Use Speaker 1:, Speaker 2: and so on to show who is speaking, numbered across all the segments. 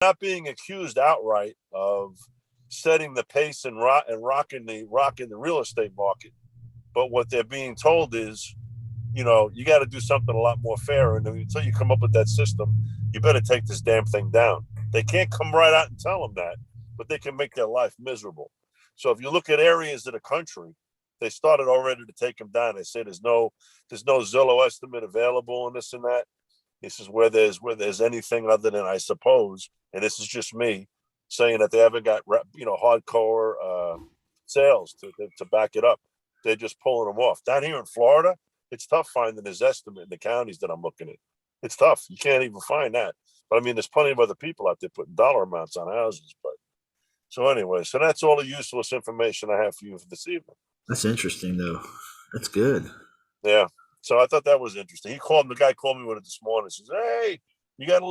Speaker 1: not being accused outright of setting the pace and rocking the real estate market. But what they're being told is, you got to do something a lot more fair. And until you come up with that system, you better take this damn thing down. They can't come right out and tell them that, but they can make their life miserable. So if you look at areas of the country, they started already to take them down. They say there's no Zillow estimate available and this and that. This is where there's anything other than, I suppose, and this is just me saying that they haven't got hardcore sales to back it up. They're just pulling them off. Down here in Florida, it's tough finding his estimate in the counties that I'm looking at. It's tough. You can't even find that. But I mean, there's plenty of other people out there putting dollar amounts on houses. But so anyway, so that's all the useless information I have for you for this evening.
Speaker 2: That's interesting, though. That's good.
Speaker 1: Yeah. So I thought that was interesting. The guy called me with it this morning. He says, "Hey, you gotta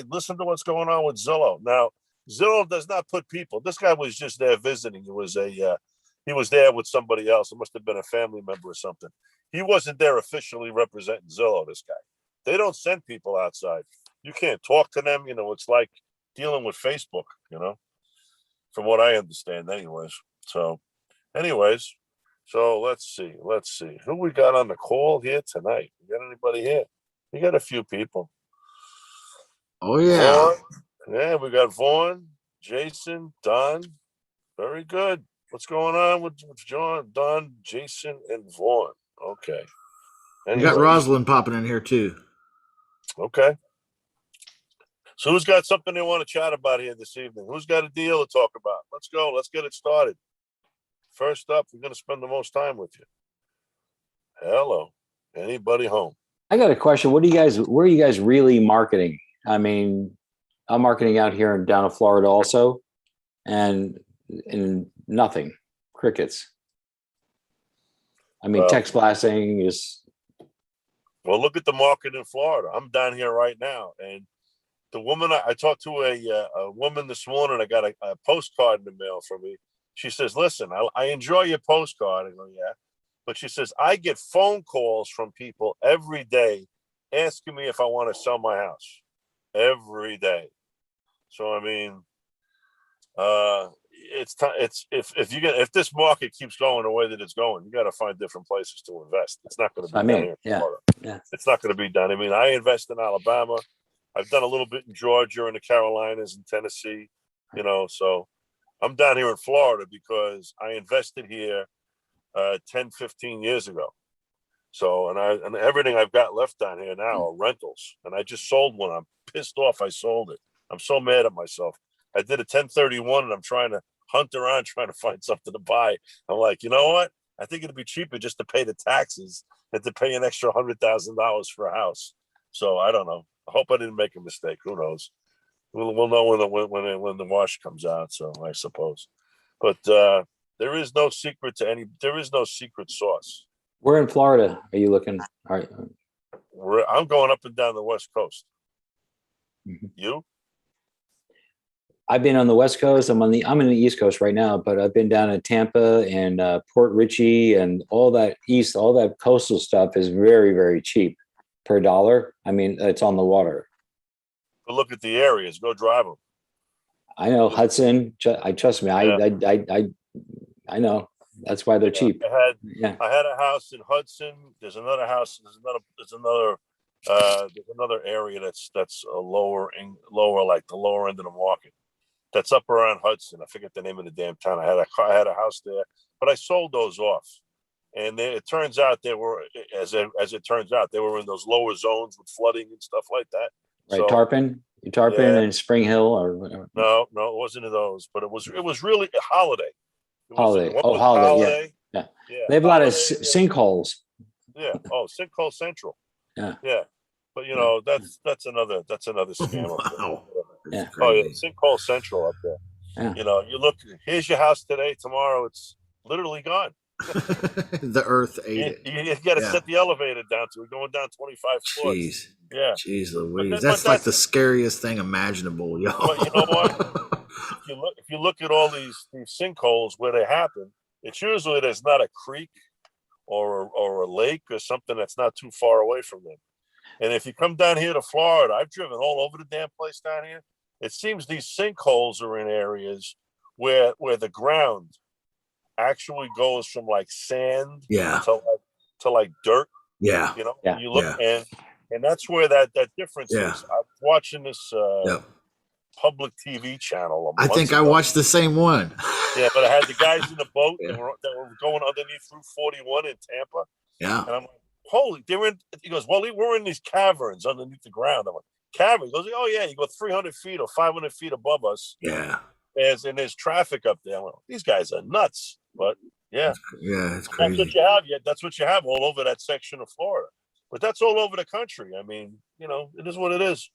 Speaker 1: listen to what's going on with Zillow." Now, Zillow does not put people. This guy was just there visiting. He was there with somebody else. It must have been a family member or something. He wasn't there officially representing Zillow. This guy. They don't send people outside. You can't talk to them. It's like dealing with Facebook. From what I understand, anyways. So, anyways. So let's see who we got on the call here tonight. We got anybody here? We got a few people.
Speaker 2: Oh yeah.
Speaker 1: Vaughn. Yeah, we got Vaughn, Jason, Don. Very good. What's going on with John, Don, Jason, and Vaughn? Okay.
Speaker 2: We got Rosalind popping in here too.
Speaker 1: Okay. So who's got something they want to chat about here this evening? Who's got a deal to talk about? Let's go. Let's get it started. First up, we're going to spend the most time with you. Hello. Anybody home?
Speaker 3: I got a question. Where are you guys really marketing? I mean, I'm marketing out here down in Florida also, and nothing, crickets. I mean, text blasting is.
Speaker 1: Well, look at the market in Florida. I'm down here right now, and the woman I talked to a woman this morning. I got a postcard in the mail from me. She says, "Listen, I enjoy your postcard." I go, "Yeah," but she says, "I get phone calls from people every day asking me if I want to sell my house every day." So I mean, if this market keeps going the way that it's going, you got to find different places to invest. It's not going to be down here in Florida.
Speaker 3: Yeah.
Speaker 1: It's not going to be done. I mean, I invest in Alabama. I've done a little bit in Georgia and the Carolinas and Tennessee. So I'm down here in Florida because I invested here 10, 15 years ago. So, and everything I've got left down here now are rentals. And I just sold one. I'm pissed off I sold it. I'm so mad at myself. I did a 1031 and I'm trying to hunt around, trying to find something to buy. I'm like, you know what? I think it'd be cheaper just to pay the taxes than to pay an extra $100,000 for a house. So I don't know. I hope I didn't make a mistake. Who knows? We'll know when the wash comes out. So I suppose, but there is no secret there is no secret sauce.
Speaker 3: Where in Florida are you looking? All right.
Speaker 1: I'm going up and down the West Coast.
Speaker 3: Mm-hmm.
Speaker 1: You?
Speaker 3: I've been on the West Coast. I'm in the East Coast right now, but I've been down in Tampa and Port Richey and all that coastal stuff is very, very cheap per dollar. I mean, it's on the water.
Speaker 1: But look at the areas. Go drive them.
Speaker 3: I know Hudson. Trust me.
Speaker 1: Yeah.
Speaker 3: I know. That's why they're cheap.
Speaker 1: I had a house in Hudson. There's another house. There's another area that's a lower, like the lower end of the market. That's up around Hudson. I forget the name of the damn town. I had a house there, but I sold those off. And it turns out they were, as it turns out, they were in those lower zones with flooding and stuff like that.
Speaker 3: Right, so, Tarpon and Spring Hill or whatever.
Speaker 1: No, it wasn't in those, but it was really a Holiday.
Speaker 3: Holiday. Yeah. They have a lot of sinkholes.
Speaker 1: Yeah. Oh, Sinkhole Central.
Speaker 3: Yeah.
Speaker 1: Yeah. But that's another scam.
Speaker 2: Wow.
Speaker 3: Yeah.
Speaker 1: Oh yeah, Sinkhole Central up there.
Speaker 3: Yeah.
Speaker 1: You look. Here's your house today. Tomorrow, it's literally gone.
Speaker 2: The earth ate it.
Speaker 1: You got to set the elevator down to it, going down 25 floors.
Speaker 2: Jeez.
Speaker 1: Yeah.
Speaker 2: Jeez Louise. That's like the scariest thing imaginable, yo.
Speaker 1: But you know what? if you look at all these sinkholes where they happen, it's usually there's not a creek or a lake or something that's not too far away from them. And if you come down here to Florida, I've driven all over the damn place down here. it seems these sinkholes are in areas where the ground actually goes from like sand
Speaker 2: Yeah.
Speaker 1: to like dirt.
Speaker 2: Yeah.
Speaker 1: You know,
Speaker 3: Yeah.
Speaker 1: you look
Speaker 2: Yeah.
Speaker 1: and that's where that difference
Speaker 2: Yeah.
Speaker 1: is. I was watching this
Speaker 2: Yep.
Speaker 1: public TV channel
Speaker 2: I
Speaker 1: months
Speaker 2: think I
Speaker 1: ago.
Speaker 2: watched the same one.
Speaker 1: Yeah, but I had the guys in the boat
Speaker 2: Yeah.
Speaker 1: that were going underneath Route 41 in Tampa,
Speaker 2: Yeah.
Speaker 1: and I'm like, holy, they're in. He goes, well, we're in these caverns underneath the ground. I'm like, caverns? He goes, oh yeah, you go 300 feet or 500 feet above us.
Speaker 2: Yeah.
Speaker 1: There's traffic up there. I'm like, these guys are nuts, but yeah,
Speaker 2: Yeah. It's
Speaker 1: that's what
Speaker 2: crazy.
Speaker 1: you have. Yeah, that's what you have all over that section of Florida. But that's all over the country. I mean, it is what it is.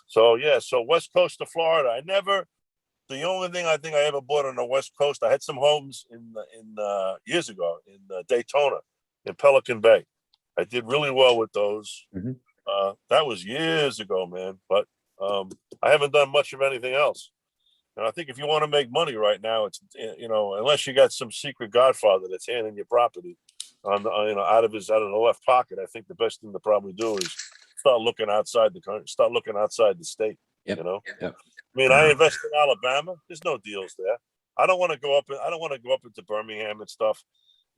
Speaker 1: So yeah, so West Coast of Florida. The only thing I think I ever bought on the West Coast, I had some homes in years ago in Daytona, in Pelican Bay. I did really well with those.
Speaker 3: Mhm.
Speaker 1: That was years ago, man. But I haven't done much of anything else. And I think if you want to make money right now, it's unless you got some secret godfather that's handing you property out of the left pocket. I think the best thing to probably do is start looking outside the country, start looking outside the state.
Speaker 3: Yep.
Speaker 1: You know.
Speaker 3: Yep.
Speaker 1: I mean, I invest in Alabama. There's no deals there. I don't want to go up. I don't want to go up into Birmingham and stuff.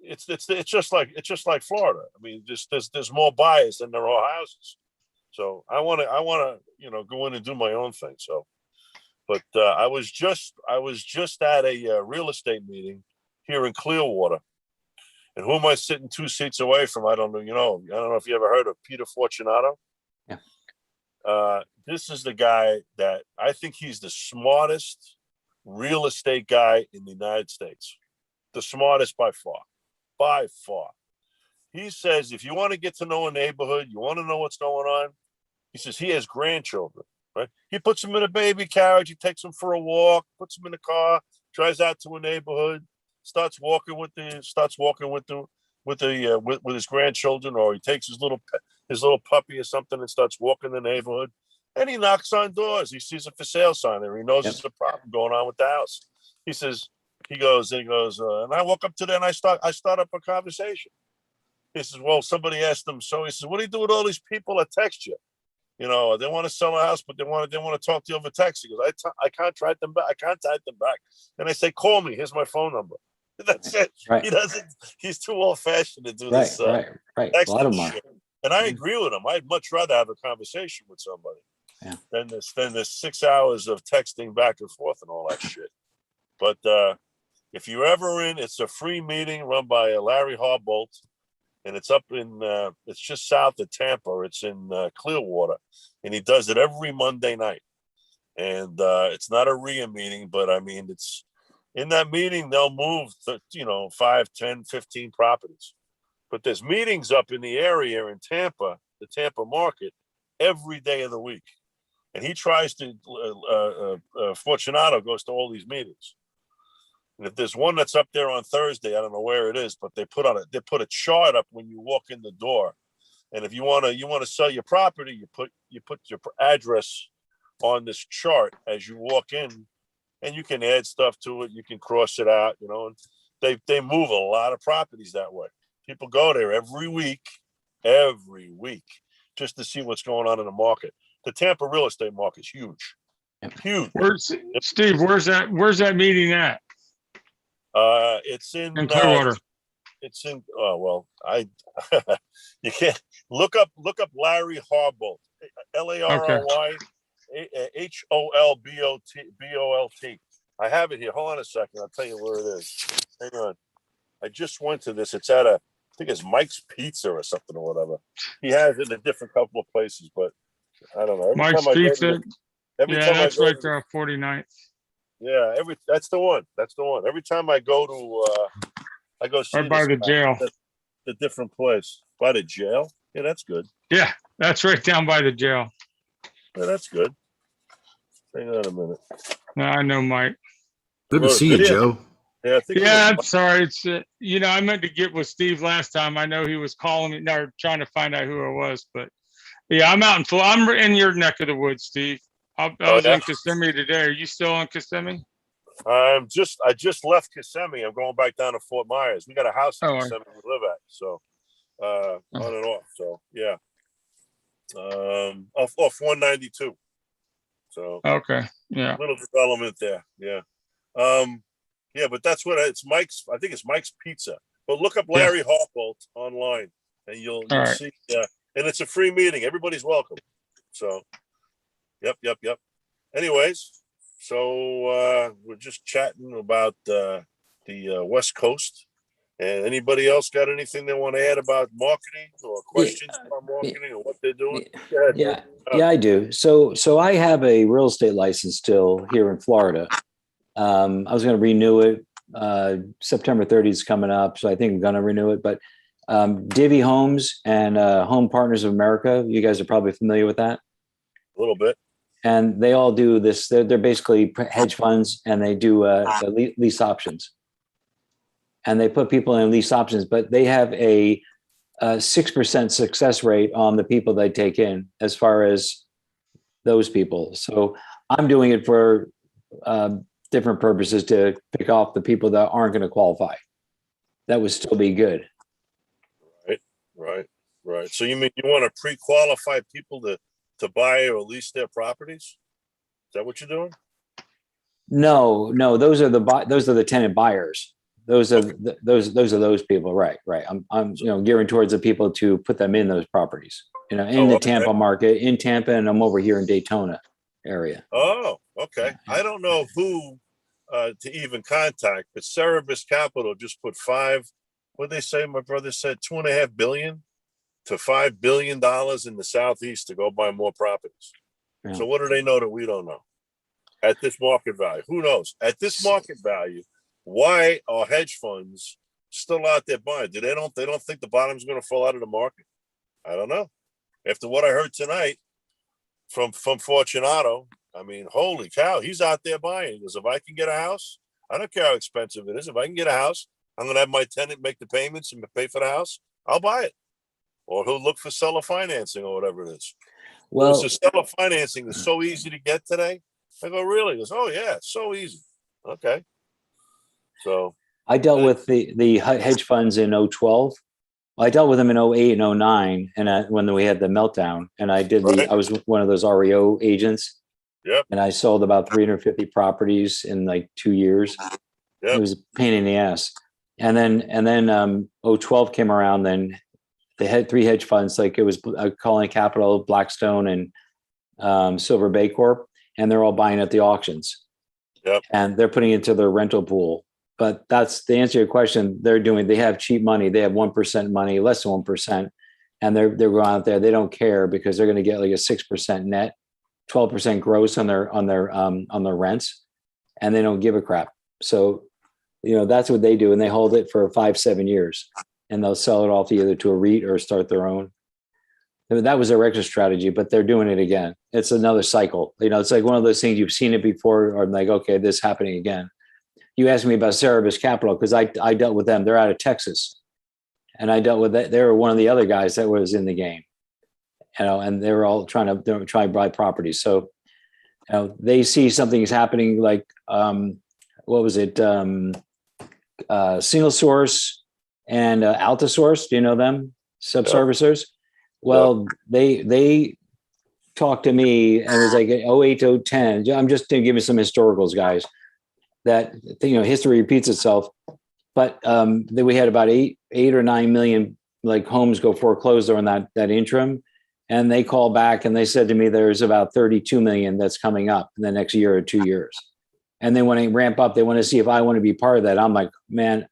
Speaker 1: It's just like Florida. I mean, there's more buyers than there are houses. So I want to go in and do my own thing. So, but I was just at a real estate meeting here in Clearwater, and who am I sitting 2 seats away from? I don't know. I don't know if you ever heard of Peter Fortunato.
Speaker 3: Yeah.
Speaker 1: This is the guy that I think he's the smartest real estate guy in the United States. The smartest by far. By far. He says, if you want to get to know a neighborhood, you want to know what's going on, he says he has grandchildren, right? He puts them in a baby carriage, he takes them for a walk, puts them in the car, drives out to a neighborhood, starts walking with his grandchildren, or he takes his little puppy or something and starts walking the neighborhood. And he knocks on doors. He sees a for sale sign there. He knows there's a problem going on with the house. He goes, and I walk up to there and I start up a conversation. He says, well, somebody asked him, so he says, what do you do with all these people that text you? They want to sell a house, but they want to talk to you over text. He goes, I contact them back. And I say, call me. Here's my phone number. That's it.
Speaker 3: Right.
Speaker 1: He's too old fashioned to do
Speaker 3: Right.
Speaker 1: this.
Speaker 3: Right. A lot of them are.
Speaker 1: Shit. And I agree with him. I'd much rather have a conversation with somebody than this 6 hours of texting back and forth and all that shit. But if you're ever in, it's a free meeting run by Larry Harbolt, and it's up in it's just south of Tampa. It's in Clearwater, and he does it every Monday night. And it's not a RIA meeting, but I mean, it's in that meeting they'll move 5, 10, 15 properties. But there's meetings up in the area in Tampa, the Tampa market, every day of the week. And he tries to, Fortunato goes to all these meetings. And if there's one that's up there on Thursday, I don't know where it is, but they put a chart up when you walk in the door. And if you want to sell your property, you put your address on this chart as you walk in, and you can add stuff to it. You can cross it out, and they move a lot of properties that way. People go there every week, just to see what's going on in the market. The Tampa real estate market's huge. Huge.
Speaker 4: Where's that meeting at?
Speaker 1: It's in
Speaker 4: Clearwater.
Speaker 1: It's in you can't look up Larry Harbolt. LARRY HOLBOLT. I have it here. Hold on a second. I'll tell you where it is. Hang on. I just went to this. It's at I think it's Mike's Pizza or something or whatever. He has it in a different couple of places, but I don't know.
Speaker 4: Mike's Pizza. That's right there on 49th.
Speaker 1: Yeah, that's the one. Every time I go to I go see
Speaker 4: right by the jail.
Speaker 1: The different place. By the jail? Yeah, that's good.
Speaker 4: Yeah, that's right down by the jail.
Speaker 1: Yeah, that's good. Hang on a minute.
Speaker 4: No, I know Mike.
Speaker 2: Good to see you, Joe.
Speaker 1: Yeah,
Speaker 4: I'm sorry. It's I meant to get with Steve last time. I know he was calling me, or trying to find out who it was, but yeah, I'm in your neck of the woods, Steve. I was in Kissimmee today. Are you still in Kissimmee?
Speaker 1: I just left Kissimmee. I'm going back down to Fort Myers. We got a house in Kissimmee we live at, so on and off. So yeah, off 192. So
Speaker 4: Okay. Yeah.
Speaker 1: little development there. Yeah. Yeah, but that's what it's Mike's. I think it's Mike's Pizza. But look up
Speaker 4: Yeah.
Speaker 1: Larry Harpolt online, and you'll
Speaker 4: All right.
Speaker 1: see. And it's a free meeting. Everybody's welcome. So, yep. Anyways, so we're just chatting about the West Coast. And anybody else got anything they want to add about marketing or questions about marketing or what they're doing? Go ahead,
Speaker 3: Yeah,
Speaker 1: man.
Speaker 3: yeah, I do. So I have a real estate license still here in Florida. I was going to renew it. September 30th is coming up, so I think I'm going to renew it. But Divvy Homes and Home Partners of America, you guys are probably familiar with that.
Speaker 1: A little bit.
Speaker 3: And they all do this. They're basically hedge funds, and they do the lease options. And they put people in lease options, but they have a 6% success rate on the people they take in as far as those people. So I'm doing it for different purposes to pick off the people that aren't going to qualify. That would still be good.
Speaker 1: Right. So you mean you want to pre-qualify people to buy or lease their properties? Is that what you're doing?
Speaker 3: No, those are the tenant buyers. Those are those people. Right. I'm gearing towards the people to put them in those properties. In the Tampa market, in Tampa, and I'm over here in Daytona area.
Speaker 1: Oh, okay. I don't know who to even contact, but Cerebus Capital just put what they say, my brother said $2.5 billion to $5 billion in the Southeast to go buy more properties. Yeah. So what do they know that we don't know? At this market value, who knows? At this market value, why are hedge funds still out there buying? They don't think the bottom's going to fall out of the market? I don't know. After what I heard tonight from Fortunato, I mean, holy cow, he's out there buying. He goes, if I can get a house, I don't care how expensive it is. If I can get a house, I'm going to have my tenant make the payments and pay for the house. I'll buy it. Or he'll look for seller financing or whatever it is. Well, so seller financing is so easy to get today. I go, really? He goes, oh yeah, so easy. Okay. So
Speaker 3: I dealt with the hedge funds in 2012. I dealt with them in 2008 and 2009, and when we had the meltdown, and I was one of those REO agents.
Speaker 1: Yep.
Speaker 3: And I sold about 350 properties in like 2 years. Yep. It was a pain in the ass. And then 2012 came around, then they had 3 hedge funds, like it was Colony Capital, Blackstone, and Silver Bay Corp, and they're all buying at the auctions.
Speaker 1: Yep.
Speaker 3: And they're putting it into their rental pool. But that's the answer to your question. They have cheap money. They have 1% money, less than 1%. And they're going out there. They don't care because they're going to get like a 6% net, 12% gross on their rents. And they don't give a crap. So, that's what they do. And they hold it for 5-7 years, and they'll sell it off either to a REIT or start their own. That was their exit strategy, but they're doing it again. It's another cycle. It's like one of those things you've seen it before, or like, okay, this is happening again. You asked me about Cerebus Capital because I dealt with them. They're out of Texas, and I dealt with that. They were one of the other guys that was in the game, and they were all trying to buy properties. So, they see something's happening. Like, what was it? Single Source and Altisource. Do you know them? Subservicers. Yep. Well, yep. They talked to me, and it was like 08 to 10. I'm just going to give you some historicals, guys. That history repeats itself, but we had about 8 or 9 million like homes go foreclosed during that interim, and they called back and they said to me there's about 32 million that's coming up in the next year or 2 years, and they want to ramp up. They want to see if I want to be part of that. I'm like, man,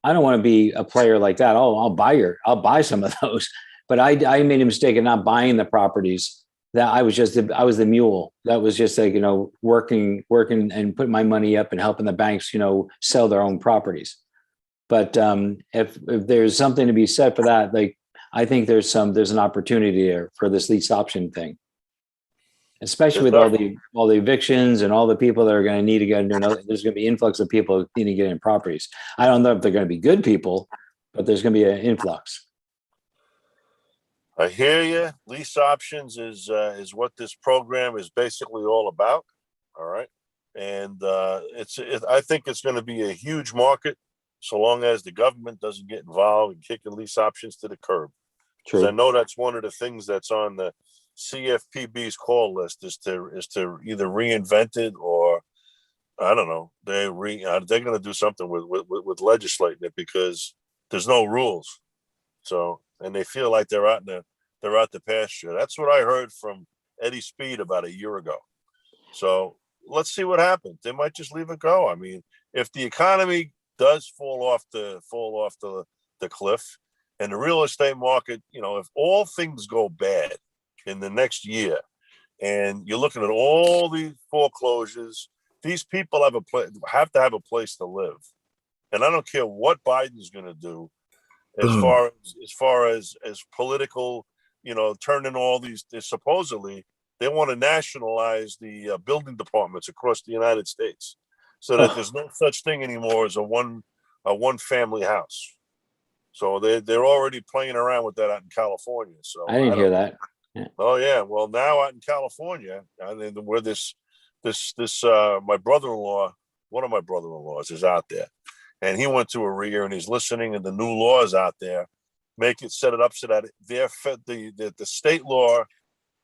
Speaker 3: I don't want to be a player like that. Oh, I'll buy some of those, but I made a mistake in not buying the properties. That I was the mule that was just like, working and putting my money up and helping the banks, sell their own properties. But if there's something to be said for that, like, I think there's an opportunity there for this lease option thing, especially with all the evictions and all the people that are going to need to get into there's going to be influx of people who need to get in properties. I don't know if they're going to be good people, but there's going to be an influx.
Speaker 1: I hear you. Lease options is what this program is basically all about. All right, and I think it's going to be a huge market, so long as the government doesn't get involved and kicking lease options to the curb. Because I know that's one of the things that's on the CFPB's call list is to either reinvent it or I don't know. They're going to do something with legislating it because there's no rules. So and they feel like they're out the pasture. That's what I heard from Eddie Speed about a year ago. So let's see what happens. They might just leave it go. I mean, if the economy does fall off the cliff, and the real estate market, if all things go bad in the next year, and you're looking at all these foreclosures, these people have to have a place to live, and I don't care what Biden's going to do, as far as political, turning all these. Supposedly, they want to nationalize the building departments across the United States, so that there's no such thing anymore as a one family house. So they're already playing around with that out in California. So
Speaker 3: I didn't hear that.
Speaker 1: Yeah. Oh yeah, well now out in California, where this my brother-in-law, one of my brother-in-laws is out there, and he went to a RIA and he's listening, and the new laws out there set it up so that the state law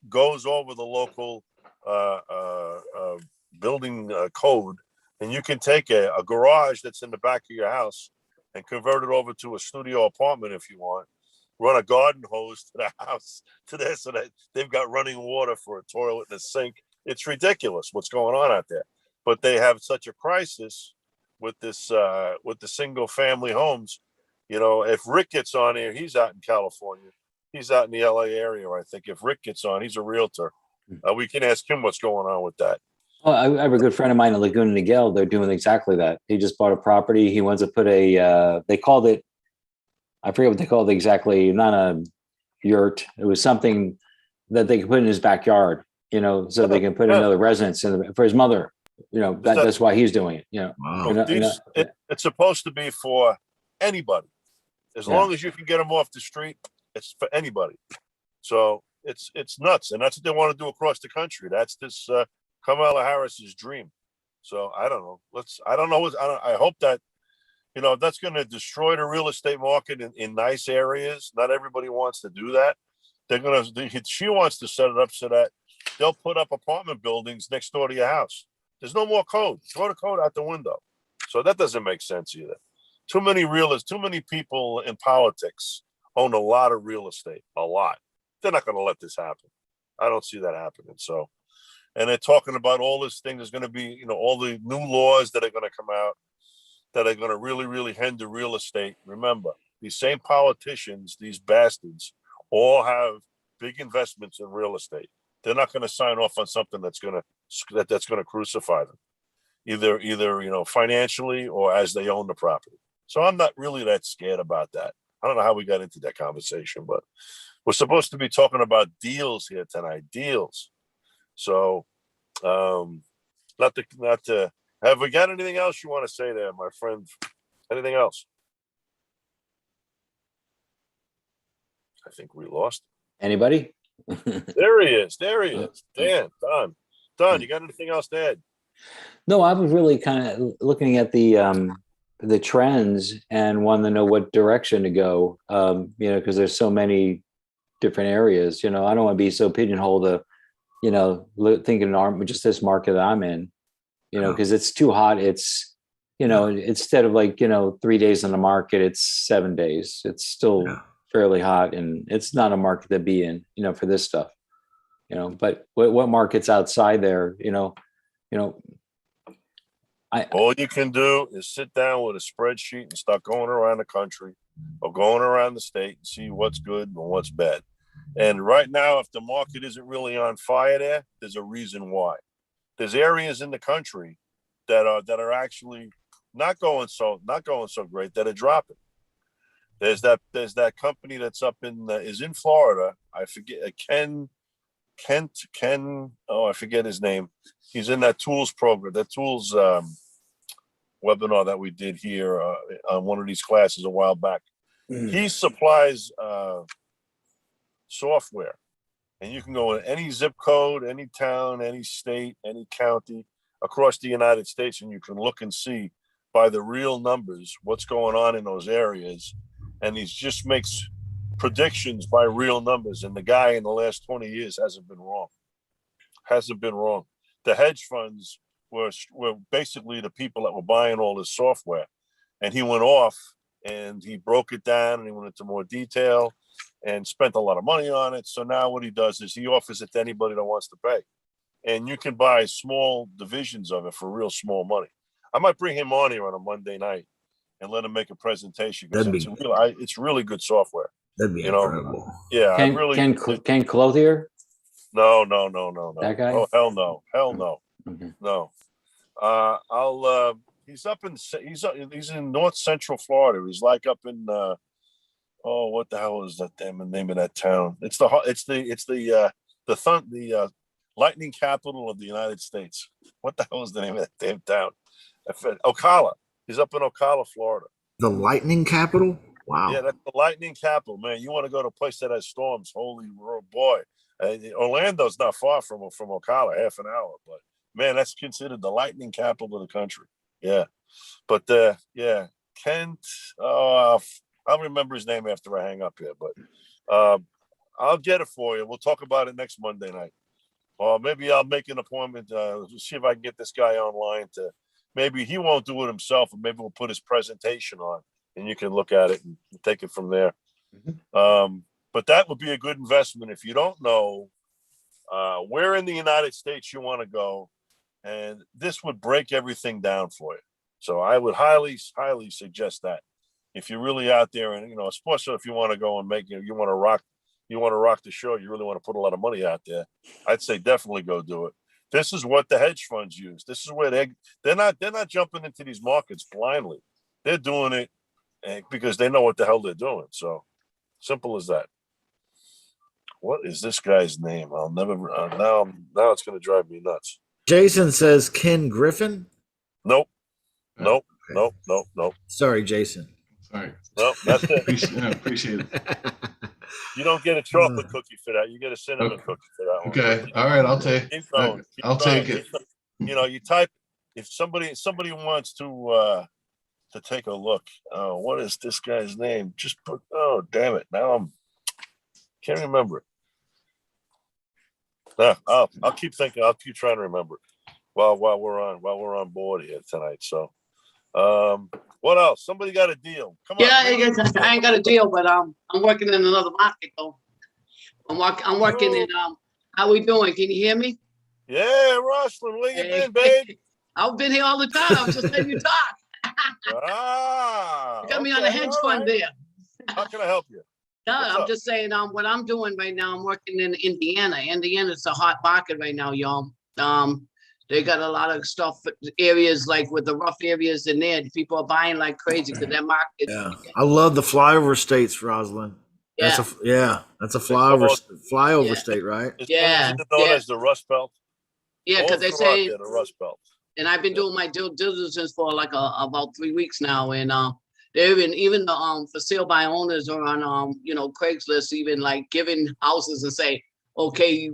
Speaker 1: goes over the local building code, and you can take a garage that's in the back of your house and convert it over to a studio apartment if you want. Run a garden hose to the house so that they've got running water for a toilet and a sink. It's ridiculous what's going on out there. But they have such a crisis with this with the single family homes. If Rick gets on here, he's out in California. He's out in the LA area, I think. If Rick gets on, he's a realtor. We can ask him what's going on with that.
Speaker 3: Well, I have a good friend of mine in Laguna Niguel. They're doing exactly that. He just bought a property. He wants to put they called it, I forget what they called it exactly, not a yurt. It was something that they could put in his backyard, so they can put another residence for his mother. That's why he's doing it.
Speaker 2: Wow.
Speaker 1: It's supposed to be for anybody. As long as you can get them off the street, it's for anybody. So it's nuts. And that's what they want to do across the country. That's this Kamala Harris's dream. So I don't know. I hope that, that's going to destroy the real estate market in nice areas. Not everybody wants to do that. She wants to set it up so that they'll put up apartment buildings next door to your house. There's no more code. Throw the code out the window. So that doesn't make sense either. Too many people in politics own a lot of real estate, a lot. They're not going to let this happen. I don't see that happening. So, and they're talking about all this thing. There's going to be, all the new laws that are going to come out that are going to really, really hinder real estate. Remember, these same politicians, these bastards, all have big investments in real estate. They're not going to sign off on something that's going to crucify them, either financially or as they own the property. So I'm not really that scared about that. I don't know how we got into that conversation, but we're supposed to be talking about deals here tonight. Deals. So, not to. Have we got anything else you want to say there, my friend? Anything else? I think we lost.
Speaker 3: Anybody?
Speaker 1: There he is. Dan, Don, you got anything else to add?
Speaker 3: No, I was really kind of looking at the trends and wanting to know what direction to go. Because there's so many different areas. I don't want to be so pigeonholed to, thinking just this market that I'm in. Because it's too hot. It's, instead of 3 days in the market, it's 7 days. It's still fairly hot, and it's not a market to be in, for this stuff. But what markets outside there,
Speaker 1: all you can do is sit down with a spreadsheet and start going around the country or going around the state and see what's good and what's bad. And right now, if the market isn't really on fire there's a reason why. There's areas in the country that are actually not going so great, that are dropping. There's that company that's is in Florida. I forget Ken. Oh, I forget his name. He's in that tools program, that tools webinar that we did here on one of these classes a while back. He supplies software. And you can go in any zip code, any town, any state, any county across the United States, and you can look and see by the real numbers what's going on in those areas. And he just makes predictions by real numbers, and the guy in the last 20 years hasn't been wrong. The hedge funds were basically the people that were buying all this software, and he went off and he broke it down and he went into more detail and spent a lot of money on it. So now what he does is he offers it to anybody that wants to pay, and you can buy small divisions of it for real small money. I might bring him on here on a Monday night and let him make a presentation because it's really good software.
Speaker 2: That'd be incredible.
Speaker 1: Yeah,
Speaker 3: Ken Clothier?
Speaker 1: No.
Speaker 3: That guy?
Speaker 1: Oh, hell no.
Speaker 3: Okay.
Speaker 1: No. He's in North Central Florida. He's like up in what the hell is that damn name of that town? It's the lightning capital of the United States. What the hell is the name of that damn town? Ocala. He's up in Ocala, Florida.
Speaker 2: The lightning capital? Wow.
Speaker 1: Yeah, that's the lightning capital, man. You want to go to a place that has storms? Holy boy. Orlando's not far from Ocala, half an hour, but man, that's considered the lightning capital of the country. Yeah. But Kent, I'll remember his name after I hang up here, but I'll get it for you. We'll talk about it next Monday night. Or maybe I'll make an appointment to see if I can get this guy online to, maybe he won't do it himself, or maybe we'll put his presentation on and you can look at it and take it from there. Mm-hmm. But that would be a good investment if you don't know where in the United States you want to go, and this would break everything down for you. So I would highly, highly suggest that if you're really out there, and especially if you want to go and make you want to rock the show, you really want to put a lot of money out there, I'd say definitely go do it. This is what the hedge funds use. This is where they're not jumping into these markets blindly. They're doing it because they know what the hell they're doing. So simple as that. What is this guy's name? I'll never. Now it's going to drive me nuts.
Speaker 2: Jason says Ken Griffin.
Speaker 1: Nope.
Speaker 2: Okay.
Speaker 1: Nope.
Speaker 2: Sorry, Jason.
Speaker 5: Sorry.
Speaker 1: Nope, that's it.
Speaker 5: Appreciate it.
Speaker 1: You don't get a chocolate cookie for that. You get a cinnamon cookie for that one.
Speaker 5: Okay. All right. I'll take. I'll take it.
Speaker 1: You type if somebody wants to take a look. What is this guy's name? Just put. Oh, damn it! Now can't remember it. I'll keep thinking. I'll keep trying to remember it while we're on board here tonight. So, what else? Somebody got a deal? Come on.
Speaker 6: Yeah, I ain't got a deal, but I'm working in another market though. I'm working in how we doing? Can you hear me?
Speaker 1: Yeah, Rosalind, where you been, babe?
Speaker 6: I've been here all the time. I'm just letting you talk. You got me on a hedge fund there.
Speaker 1: How can I help you?
Speaker 6: No, I'm just saying, what I'm doing right now, I'm working in Indiana. Indiana's a hot market right now, y'all. They got a lot of stuff, areas like with the rough areas in there. People are buying like crazy because that market.
Speaker 2: Yeah, I love the flyover states, Rosalind.
Speaker 6: Yeah.
Speaker 2: That's a flyover state, right?
Speaker 1: It's known as the Rust Belt.
Speaker 6: Yeah, because they say
Speaker 1: the Rust Belt.
Speaker 6: And I've been doing my due diligence for like about 3 weeks now, and they're even the for sale by owners are on Craigslist, even like giving houses and say, okay,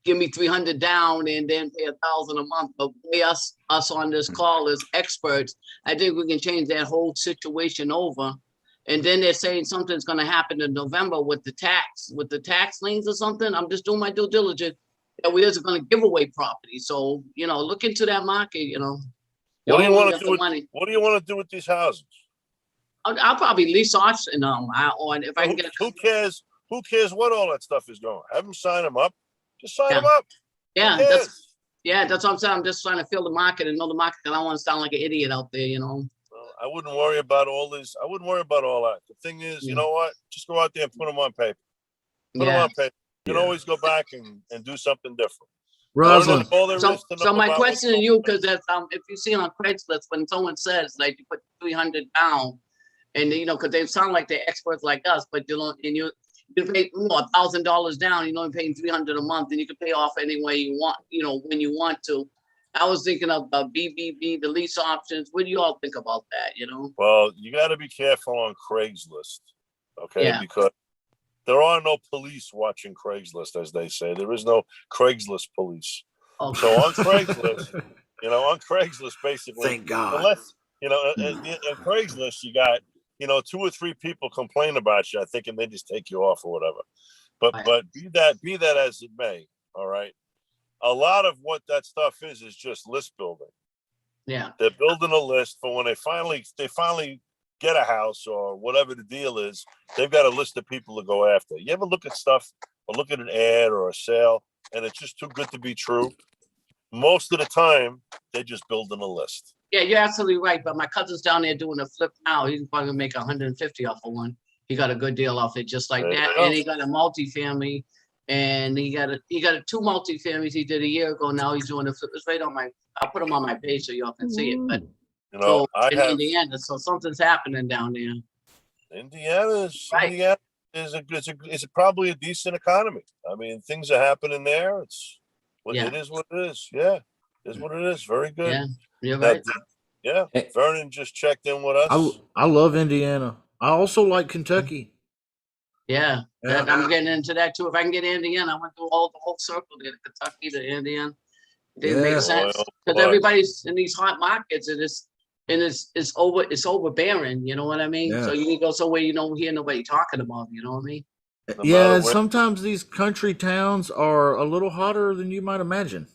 Speaker 6: give me 300 down and then pay 1,000 a month. But pay us on this call as experts, I think we can change that whole situation over. And then they're saying something's going to happen in November with the tax liens or something. I'm just doing my due diligence. That we are going to give away property. So look into that market.
Speaker 1: What do you want to do? What do you want to do with these houses?
Speaker 6: I'll probably lease auction them, or if I can get.
Speaker 1: Who cares? Who cares what all that stuff is going? Have them sign them up. Just sign them up.
Speaker 6: Yeah, that's what I'm saying. I'm just trying to feel the market and know the market. I don't want to sound like an idiot out there,
Speaker 1: I wouldn't worry about all this. I wouldn't worry about all that. The thing is, you know what? Just go out there and put them on paper. Put them on paper. You can always go back and do something different.
Speaker 2: Rosalind.
Speaker 6: So my question to you, because if you see on Craigslist when someone says like you put 300 down, and because they sound like they're experts like us, but you pay $1,000 down, you're only paying 300 a month, and you can pay off any way you want, when you want to. I was thinking of BBB, the lease options. What do you all think about that?
Speaker 1: Well, you got to be careful on Craigslist, okay?
Speaker 6: Yeah.
Speaker 1: Because there are no police watching Craigslist, as they say. There is no Craigslist police.
Speaker 6: Okay.
Speaker 1: So on Craigslist, basically,
Speaker 2: Thank God.
Speaker 1: unless, in Craigslist, you got you know, 2 or 3 people complain about you, I think, and they just take you off or whatever. But
Speaker 6: Right.
Speaker 1: but be that as it may, all right. A lot of what that stuff is just list building.
Speaker 6: Yeah.
Speaker 1: They're building a list for when they finally get a house or whatever the deal is. They've got a list of people to go after. You ever look at stuff or look at an ad or a sale and it's just too good to be true? Most of the time, they're just building a list.
Speaker 6: Yeah, you're absolutely right. But my cousin's down there doing a flip now. He's probably make 150 off of one. He got a good deal off it, just like
Speaker 1: There you
Speaker 6: that.
Speaker 1: go.
Speaker 6: And he got a multifamily, and he got 2 multifamilies he did a year ago. Now he's doing a flip. It's right on my. I'll put them on my page so y'all can see it. But
Speaker 1: You know,
Speaker 6: so in
Speaker 1: I have
Speaker 6: Indiana, so something's happening down there.
Speaker 1: Indiana
Speaker 6: Right.
Speaker 1: is probably a decent economy. I mean, things are happening there.
Speaker 6: Yeah.
Speaker 1: It is what it is. Yeah, it is what it is. Very good.
Speaker 6: Yeah, you're
Speaker 1: Now,
Speaker 6: right.
Speaker 1: yeah,
Speaker 3: Hey.
Speaker 1: Vernon just checked in with us.
Speaker 2: I love Indiana. I also like Kentucky.
Speaker 6: Yeah,
Speaker 2: Yeah.
Speaker 6: I'm getting into that too. If I can get Indiana, I went through the whole circle there, Kentucky to Indiana. It didn't
Speaker 2: Yeah.
Speaker 6: make sense
Speaker 1: Boy, oh
Speaker 6: because
Speaker 1: boy.
Speaker 6: everybody's in these hot markets, and it's overbearing. You know what I mean?
Speaker 2: Yeah.
Speaker 6: So you need to go somewhere you don't hear nobody talking about. You know what I mean?
Speaker 1: No
Speaker 2: Yeah,
Speaker 1: matter
Speaker 2: and
Speaker 1: where-
Speaker 2: sometimes these country towns are a little hotter than you might imagine.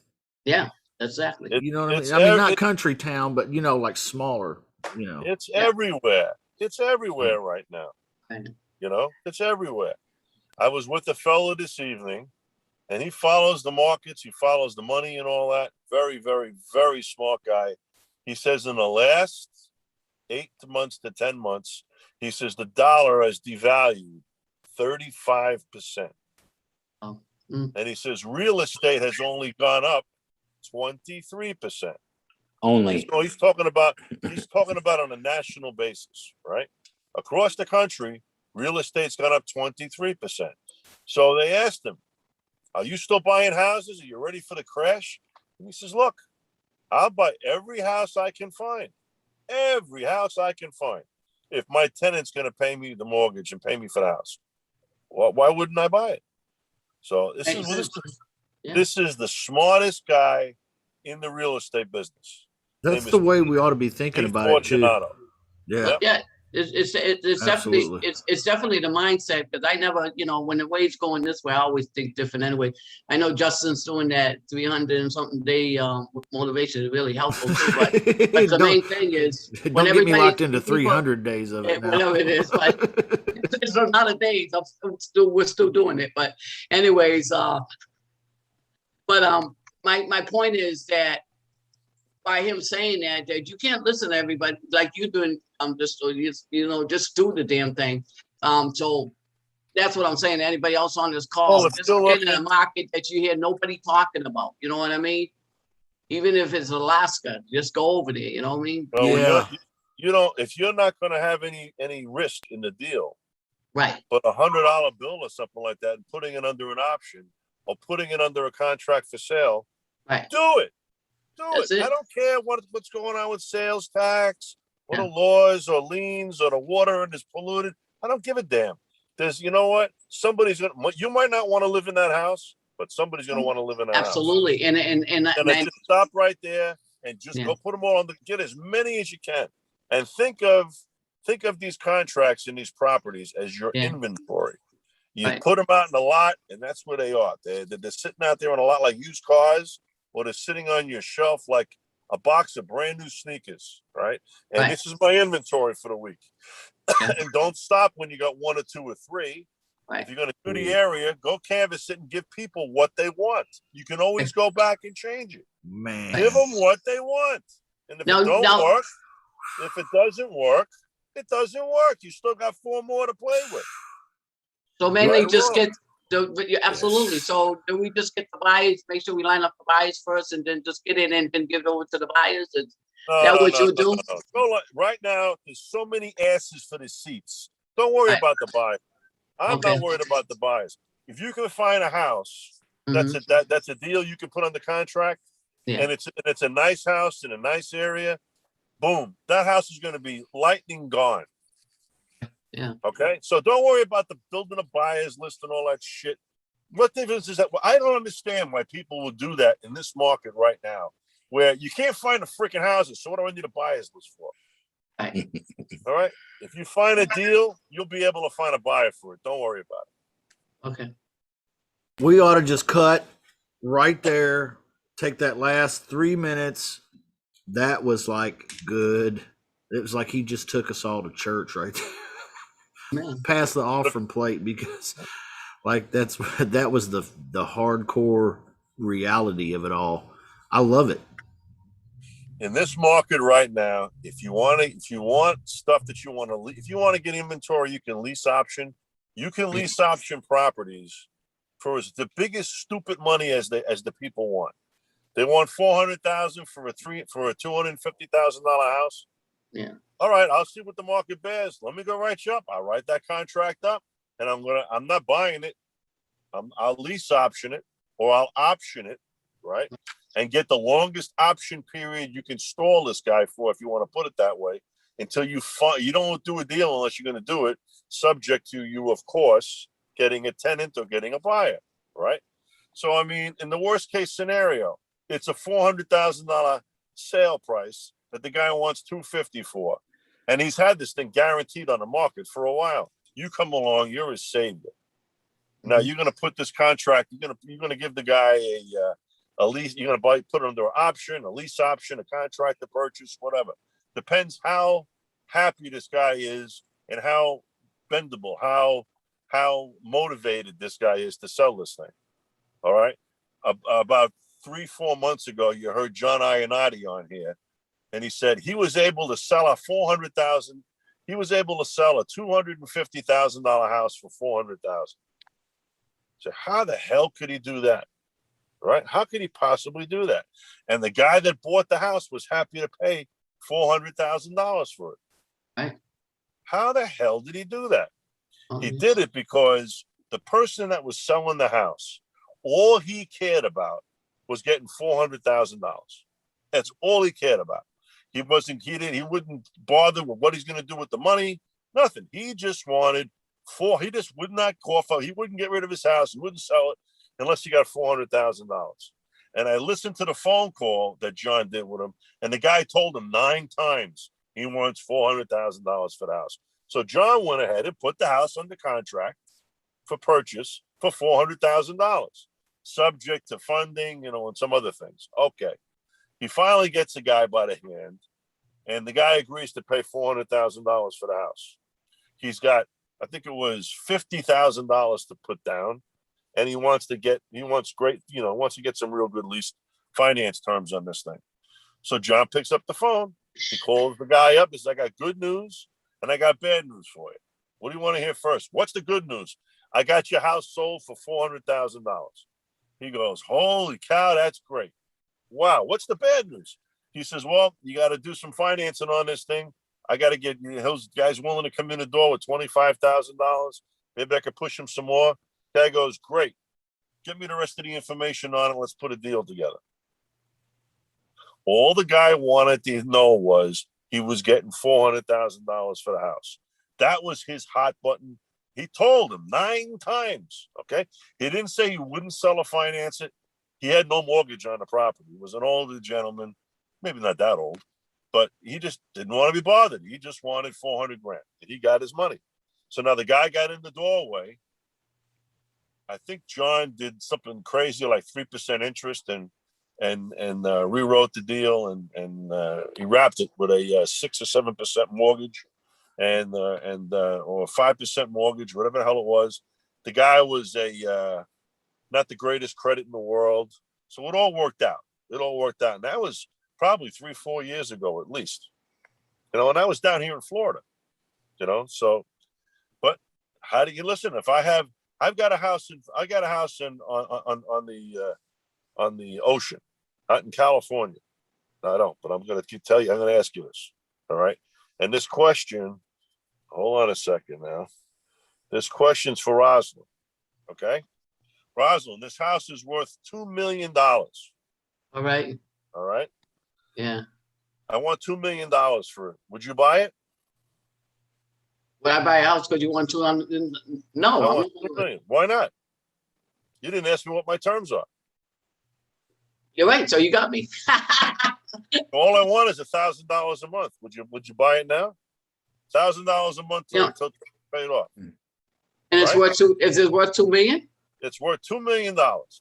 Speaker 6: Yeah, exactly.
Speaker 1: It-
Speaker 2: You know what I
Speaker 1: it's
Speaker 2: mean? I mean, not
Speaker 1: it-
Speaker 2: country town, but you know, like smaller. You know.
Speaker 1: It's
Speaker 6: Yeah.
Speaker 1: everywhere. It's everywhere right now.
Speaker 6: Right.
Speaker 1: You know, it's everywhere. I was with a fellow this evening, and he follows the markets. He follows the money and all that. Very, very, very smart guy. He says in the last 8 months to 10 months, he says the dollar has devalued 35%.
Speaker 6: Oh, mm.
Speaker 1: And he says real estate has only gone up 23%.
Speaker 3: Only.
Speaker 1: So he's talking about on a national basis, right? Across the country, real estate's gone up 23%. So they asked him, "Are you still buying houses? Are you ready for the crash?" And he says, "Look, I'll buy every house I can find. Every house I can find. If my tenant's going to pay me the mortgage and pay me for the house, well, why wouldn't I buy it?" So
Speaker 6: Makes sense. Yeah.
Speaker 1: this is the smartest guy in the real estate business.
Speaker 2: That's
Speaker 1: Name
Speaker 2: the
Speaker 1: is
Speaker 2: way we ought to be thinking
Speaker 1: Steve
Speaker 2: about it too.
Speaker 1: Fortunato.
Speaker 2: Yeah.
Speaker 6: Yeah, it's definitely
Speaker 2: Absolutely.
Speaker 6: it's definitely the mindset because I never, when the wave's going this way, I always think different anyway. I know Justin's doing that 300 and something day motivation is really helpful too, but the
Speaker 2: Don't-
Speaker 6: main thing is
Speaker 2: Don't
Speaker 6: when
Speaker 2: get me
Speaker 6: everybody
Speaker 2: locked into
Speaker 6: people-
Speaker 2: 300 days of it now.
Speaker 6: whatever it is, but it's a lot of days. We're still doing it, but anyways, my point is that by him saying that you can't listen to everybody like you doing. Just do the damn thing. So that's what I'm saying. Anybody else on this call,
Speaker 1: Oh, it's
Speaker 6: just
Speaker 1: still
Speaker 6: get in
Speaker 1: looking-
Speaker 6: a market that you hear nobody talking about. You know what I mean? Even if it's Alaska, just go over there. You know what I mean?
Speaker 1: Well,
Speaker 2: Yeah.
Speaker 1: you know, if you're not going to have any risk in the deal,
Speaker 6: Right.
Speaker 1: but $100 bill or something like that, and putting it under an option or putting it under a contract for sale,
Speaker 6: Right.
Speaker 1: do it.
Speaker 6: That's it.
Speaker 1: I don't care what's going on with sales tax, or
Speaker 6: Yeah.
Speaker 1: the laws, or liens, or the water is polluted. I don't give a damn. You know what? You might not want to live in that house, but somebody's gonna want to live in that house.
Speaker 6: Absolutely. And
Speaker 1: And I just stop right there and just
Speaker 6: Yeah.
Speaker 1: go put them all on get as many as you can, and think of these contracts and these properties as your
Speaker 6: Yeah.
Speaker 1: inventory. You
Speaker 6: Right.
Speaker 1: put them out in the lot, and that's where they are. They're sitting out there on a lot like used cars, or they're sitting on your shelf like a box of brand new sneakers, right? And
Speaker 6: Right.
Speaker 1: this is my inventory for the week.
Speaker 6: Yeah.
Speaker 1: And don't stop when you got 1 or 2 or 3.
Speaker 6: Right.
Speaker 1: If you're going to do the area, go canvass it and give people what they want. You can always go back and change it.
Speaker 2: Man.
Speaker 1: Give them what they want. And if
Speaker 6: Now-
Speaker 1: it don't
Speaker 6: now-
Speaker 1: work, if it doesn't work, it doesn't work. You still got 4 more to play with.
Speaker 6: So mainly
Speaker 1: Right or
Speaker 6: just
Speaker 1: wrong.
Speaker 6: get but yeah, absolutely. So do we just get the buyers, make sure we line up the buyers first and then just get in and then give it over to the buyers? And that what you do?
Speaker 1: No. Right now, there's so many asses for the seats. Don't worry
Speaker 6: Right.
Speaker 1: about the buyer. I'm
Speaker 6: Okay.
Speaker 1: not worried about the buyers. If you can find a house
Speaker 6: Mhm.
Speaker 1: that's a deal you can put on the contract,
Speaker 6: Yeah.
Speaker 1: and it's a nice house in a nice area, boom, that house is going to be lightning gone.
Speaker 6: Yeah.
Speaker 1: Okay, so don't worry about the building a buyers list and all that shit. What difference is that? Well, I don't understand why people will do that in this market right now, where you can't find the freaking houses. So what do I need a buyers list for?
Speaker 6: Right.
Speaker 1: All right. If you find a deal, you'll be able to find a buyer for it. Don't worry about it.
Speaker 6: Okay.
Speaker 2: We ought to just cut right there. Take that last 3 minutes. That was like good. It was like he just took us all to church right there.
Speaker 6: Man.
Speaker 2: Pass the offering plate, because like that was the hardcore reality of it all. I love it.
Speaker 1: In this market right now, if you want stuff that you want to, if you want to get inventory, you can lease option. You can lease option properties for the biggest stupid money as the people want. They want $400,000 for a $250,000 house.
Speaker 6: Yeah.
Speaker 1: All right, I'll see what the market bears. Let me go write you up. I'll write that contract up, and I'm not buying it. I'll lease option it, or I'll option it, right? And get the longest option period you can stall this guy for, if you want to put it that way, until you don't do a deal unless you're going to do it, subject to you, of course, getting a tenant or getting a buyer, right? So, I mean, in the worst case scenario, it's a $400,000 sale price that the guy wants $250,000 for, and he's had this thing guaranteed on the market for a while. You come along, you're his savior. Now you're going to put this contract. You're going to give the guy a lease. You're going to put it under an option, a lease option, a contract to purchase, whatever. Depends how happy this guy is and how bendable, how motivated this guy is to sell this thing. All right. About 3-4 months ago, you heard John Ionati on here, and he said he was able to sell a $400,000. He was able to sell a $250,000 house for $400,000. So how the hell could he do that? Right? How could he possibly do that? And the guy that bought the house was happy to pay $400,000 for it.
Speaker 6: Right.
Speaker 1: How the hell did he do that?
Speaker 6: Oh,
Speaker 1: He
Speaker 6: yes.
Speaker 1: did it because the person that was selling the house, all he cared about was getting $400,000. That's all he cared about. He wouldn't bother with what he's going to do with the money. Nothing. He just wanted he just would not cough out. He wouldn't get rid of his house. He wouldn't sell it unless he got $400,000. And I listened to the phone call that John did with him, and the guy told him 9 times he wants $400,000 for the house. So John went ahead and put the house under contract for purchase for $400,000, subject to funding, and some other things. Okay. He finally gets the guy by the hand, and the guy agrees to pay $400,000 for the house. He's got, I think it was $50,000 to put down, and he wants to get some real good lease finance terms on this thing. So John picks up the phone. He calls the guy up. He says, I got good news and I got bad news for you. What do you want to hear first? What's the good news? I got your house sold for $400,000. He goes, holy cow, that's great. Wow, what's the bad news? He says, well, you got to do some financing on this thing. I got to get those guys willing to come in the door with $25,000. Maybe I could push him some more. Guy goes, great. Get me the rest of the information on it. Let's put a deal together. All the guy wanted to know was he was getting $400,000 for the house. That was his hot button. He told him 9 times. Okay. He didn't say he wouldn't sell or finance it. He had no mortgage on the property. He was an older gentleman, maybe not that old, but he just didn't want to be bothered. He just wanted $400,000, and he got his money. So now the guy got in the doorway. I think John did something crazy like 3% interest and rewrote the deal and he wrapped it with a 6 or 7% mortgage and or 5% mortgage, whatever the hell it was. The guy was not the greatest credit in the world, so it all worked out. And that was probably 3-4 years ago at least. And I was down here in Florida. So, but how do you listen? If I've got a house on the ocean, not in California. No, I don't, but I'm going to tell you, I'm going to ask you this. All right. And this question, hold on a second now. This question's for Rosalind. Okay. Rosalind, this house is worth $2 million.
Speaker 6: All right.
Speaker 1: All right.
Speaker 6: Yeah.
Speaker 1: I want $2 million for it. Would you buy it?
Speaker 6: Would I buy a house because you want $200? No.
Speaker 1: I want $2 million. Why not? You didn't ask me what my terms are.
Speaker 6: You're right. So you got me.
Speaker 1: All I want is $1,000 a month. Would you buy it now? $1,000 a month till paid off.
Speaker 6: And it's
Speaker 1: Right?
Speaker 6: worth is it worth 2 million?
Speaker 1: It's worth $2 million.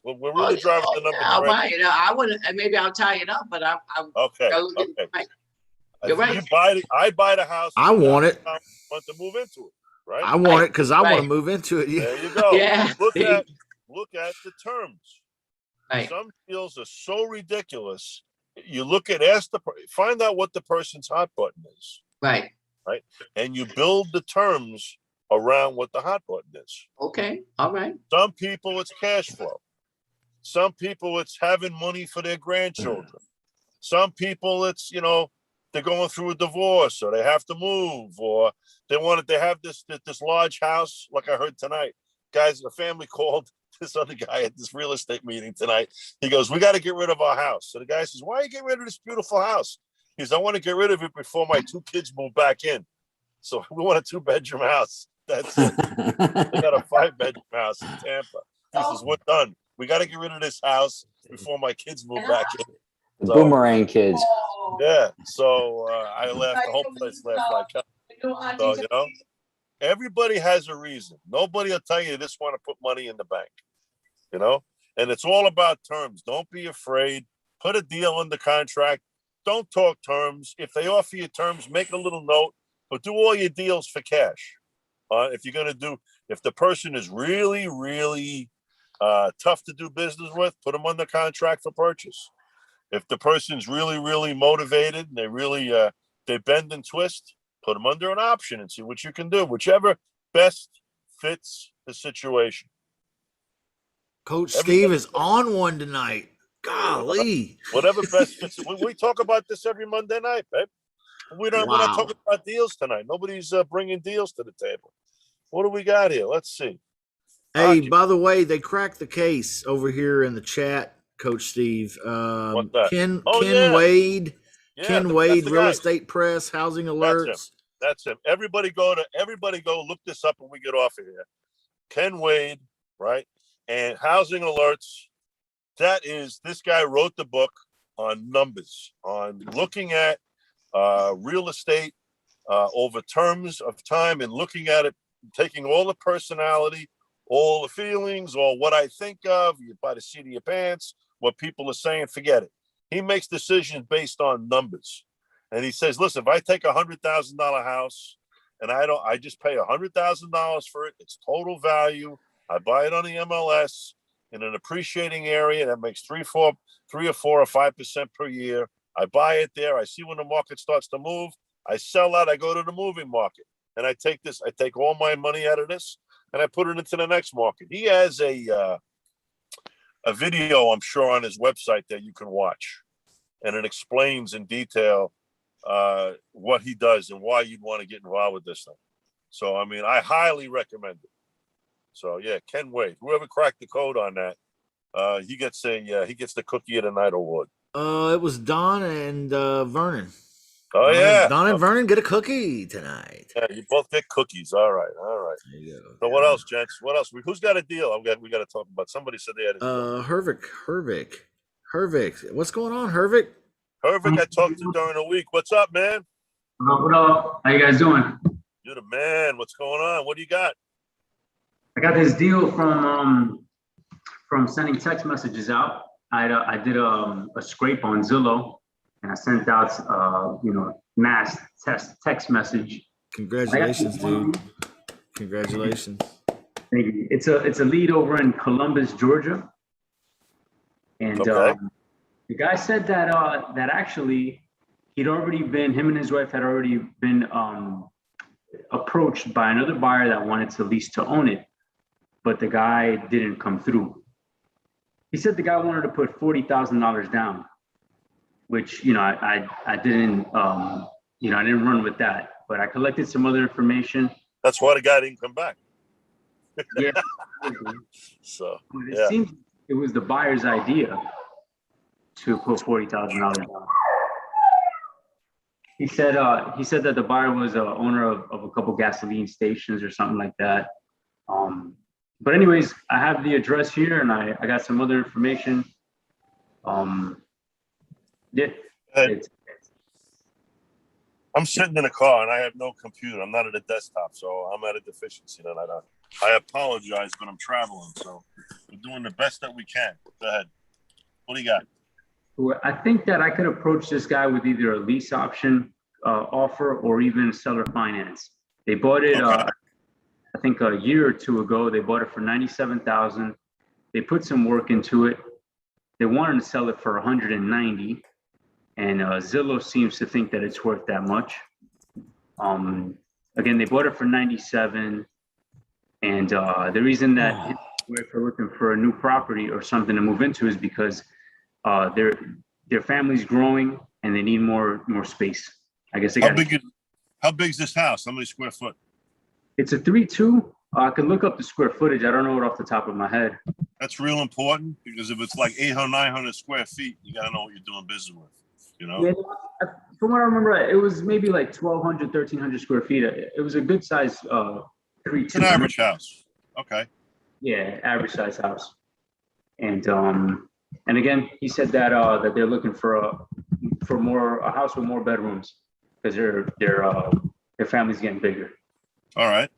Speaker 1: We're really driving the numbers.
Speaker 6: I'll
Speaker 1: right.
Speaker 6: buy it. I wouldn't. Maybe I'll tie it up, but I'm
Speaker 1: Okay.
Speaker 6: right.
Speaker 1: You're
Speaker 6: right.
Speaker 1: You buy it. I buy the house.
Speaker 2: I want it.
Speaker 1: Want to move into it, right?
Speaker 2: I want it because I want
Speaker 6: Right.
Speaker 2: to move into it. Yeah.
Speaker 1: There you go.
Speaker 6: Yeah.
Speaker 1: Look at the terms.
Speaker 6: Right.
Speaker 1: Some deals are so ridiculous. You look at find out what the person's hot button is,
Speaker 6: Right.
Speaker 1: and you build the terms around what the hot button is.
Speaker 6: Okay. All right.
Speaker 1: Some people it's cash flow. Some people it's having money for their grandchildren. Some people it's they're going through a divorce or they have to move or they have this large house like I heard tonight. Guys, a family called this other guy at this real estate meeting tonight. He goes, "We got to get rid of our house." So the guy says, "Why are you getting rid of this beautiful house?" He says, "I want to get rid of it before my 2 kids move back in. So we want a 2-bedroom house. That's it." They got a 5-bedroom house in Tampa. He says, "We're done. We got to get rid of this house before my kids move back in."
Speaker 3: The boomerang kids.
Speaker 1: Yeah. So I laughed. The whole place laughed like hell. So, everybody has a reason. Nobody will tell you they just want to put money in the bank, and it's all about terms. Don't be afraid. Put a deal under contract. Don't talk terms. If they offer you terms, make a little note, but do all your deals for cash. If the person is really, really tough to do business with, put them under contract for purchase. If the person's really, really motivated and they really, they bend and twist, put them under an option and see what you can do, whichever best fits the situation.
Speaker 2: Coach Steve is on one tonight. Golly.
Speaker 1: Whatever best fits. We talk about this every Monday night, babe. We're not talking about deals tonight. Nobody's bringing deals to the table. What do we got here? Let's see.
Speaker 2: Hey, by the way, they cracked the case over here in the chat, Coach Steve.
Speaker 1: What's that?
Speaker 2: Ken
Speaker 1: Yeah.
Speaker 2: Wade.
Speaker 1: Yeah,
Speaker 2: Ken Wade,
Speaker 1: the
Speaker 2: Real
Speaker 1: guy.
Speaker 2: Estate Press, Housing Alerts.
Speaker 1: That's him. Everybody go look this up when we get off of here. Ken Wade, right? And Housing Alerts. This guy wrote the book on numbers, on looking at real estate over terms of time and looking at it, taking all the personality, all the feelings, or what I think of, by the seat of your pants, what people are saying, forget it. He makes decisions based on numbers. And he says, listen, if I take $100,000 house and I just pay $100,000 for it, it's total value. I buy it on the MLS in an appreciating area that makes 3 or 4 or 5% per year. I buy it there. I see when the market starts to move. I sell out. I go to the moving market and I take all my money out of this and I put it into the next market. He has a video, I'm sure, on his website that you can watch, and it explains in detail what he does and why you'd want to get involved with this thing. So, I mean, I highly recommend it. So, yeah, Ken Wade, whoever cracked the code on that, he gets the Cookie of the Night award.
Speaker 2: It was Don and Vernon.
Speaker 1: Oh, yeah.
Speaker 2: Don and Vernon get a cookie tonight.
Speaker 1: Yeah, you both get cookies. All right.
Speaker 2: There you go.
Speaker 1: So what else, gents? What else? Who's got a deal? We got to talk about. Somebody said they had a deal.
Speaker 2: Hervik. What's going on, Hervik?
Speaker 1: Hervik, I talked to during the week. What's up, man?
Speaker 7: What up? How you guys doing?
Speaker 1: You're the man. What's going on? What do you got?
Speaker 7: I got this deal from sending text messages out. I did a scrape on Zillow, and I sent out mass text message.
Speaker 2: Congratulations, dude. Congratulations.
Speaker 7: Thank you. It's a lead over in Columbus, Georgia, and
Speaker 1: Okay.
Speaker 7: the guy said that actually him and his wife had already been approached by another buyer that wanted to lease to own it, but the guy didn't come through. He said the guy wanted to put $40,000 down, which I didn't I didn't run with that, but I collected some other information.
Speaker 1: That's why the guy didn't come back.
Speaker 7: Yeah.
Speaker 1: So
Speaker 7: It seems it was the buyer's idea to put $40,000 down. He said that the buyer was a owner of a couple gasoline stations or something like that. But anyways, I have the address here and I got some other information. Yeah. It's,
Speaker 1: I'm sitting in a car and I have no computer. I'm not at a desktop, so I'm at a deficiency tonight. I apologize, but I'm traveling, so we're doing the best that we can. Go ahead. What do you got?
Speaker 7: I think that I could approach this guy with either a lease option offer or even seller finance. They bought it,
Speaker 1: Okay.
Speaker 7: I think a year or two ago. They bought it for $97,000. They put some work into it. They wanted to sell it for 190, and Zillow seems to think that it's worth that much. Again, they bought it for 97, and the reason that his wife are looking for a new property or something to move into is because their family's growing and they need more space. I guess they got.
Speaker 1: How big is this house? How many square foot?
Speaker 7: It's a 3.2. I could look up the square footage. I don't know it off the top of my head.
Speaker 1: That's real important because if it's like 800, 900 square feet, you got to know what you're doing business with, you know?
Speaker 7: Yeah, from what I remember, it was maybe like 1,200, 1,300 square feet. It was a good size 3.2.
Speaker 1: It's an average house. Okay.
Speaker 7: Yeah, average size house. And again, he said that that they're looking for a house with more bedrooms because their family's getting bigger.
Speaker 1: All right.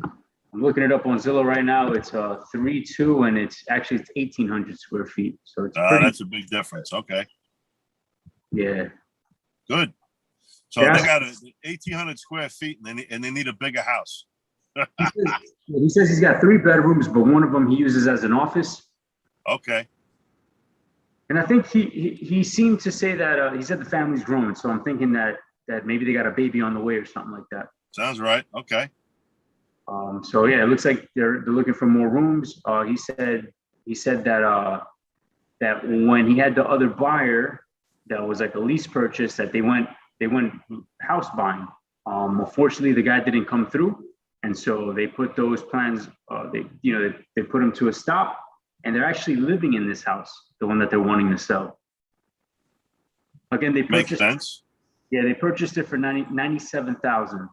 Speaker 7: I'm looking it up on Zillow right now. It's 3.2 and it's 1,800 square feet. So it's pretty.
Speaker 1: That's a big difference. Okay.
Speaker 7: Yeah.
Speaker 1: Good. So
Speaker 7: Yeah.
Speaker 1: they got 1,800 square feet and they need a bigger house.
Speaker 7: He says he's got 3 bedrooms, but one of them he uses as an office.
Speaker 1: Okay.
Speaker 7: And I think he seemed to say that he said the family's growing. So I'm thinking that maybe they got a baby on the way or something like that.
Speaker 1: Sounds right. Okay.
Speaker 7: So yeah, it looks like they're looking for more rooms. He said that when he had the other buyer that was like a lease purchase, that they went house buying. Unfortunately, the guy didn't come through, and so they put those plans. They put them to a stop, and they're actually living in this house, the one that they're wanting to sell. Again, they purchased.
Speaker 1: Makes sense.
Speaker 7: Yeah, they purchased it for $97,000,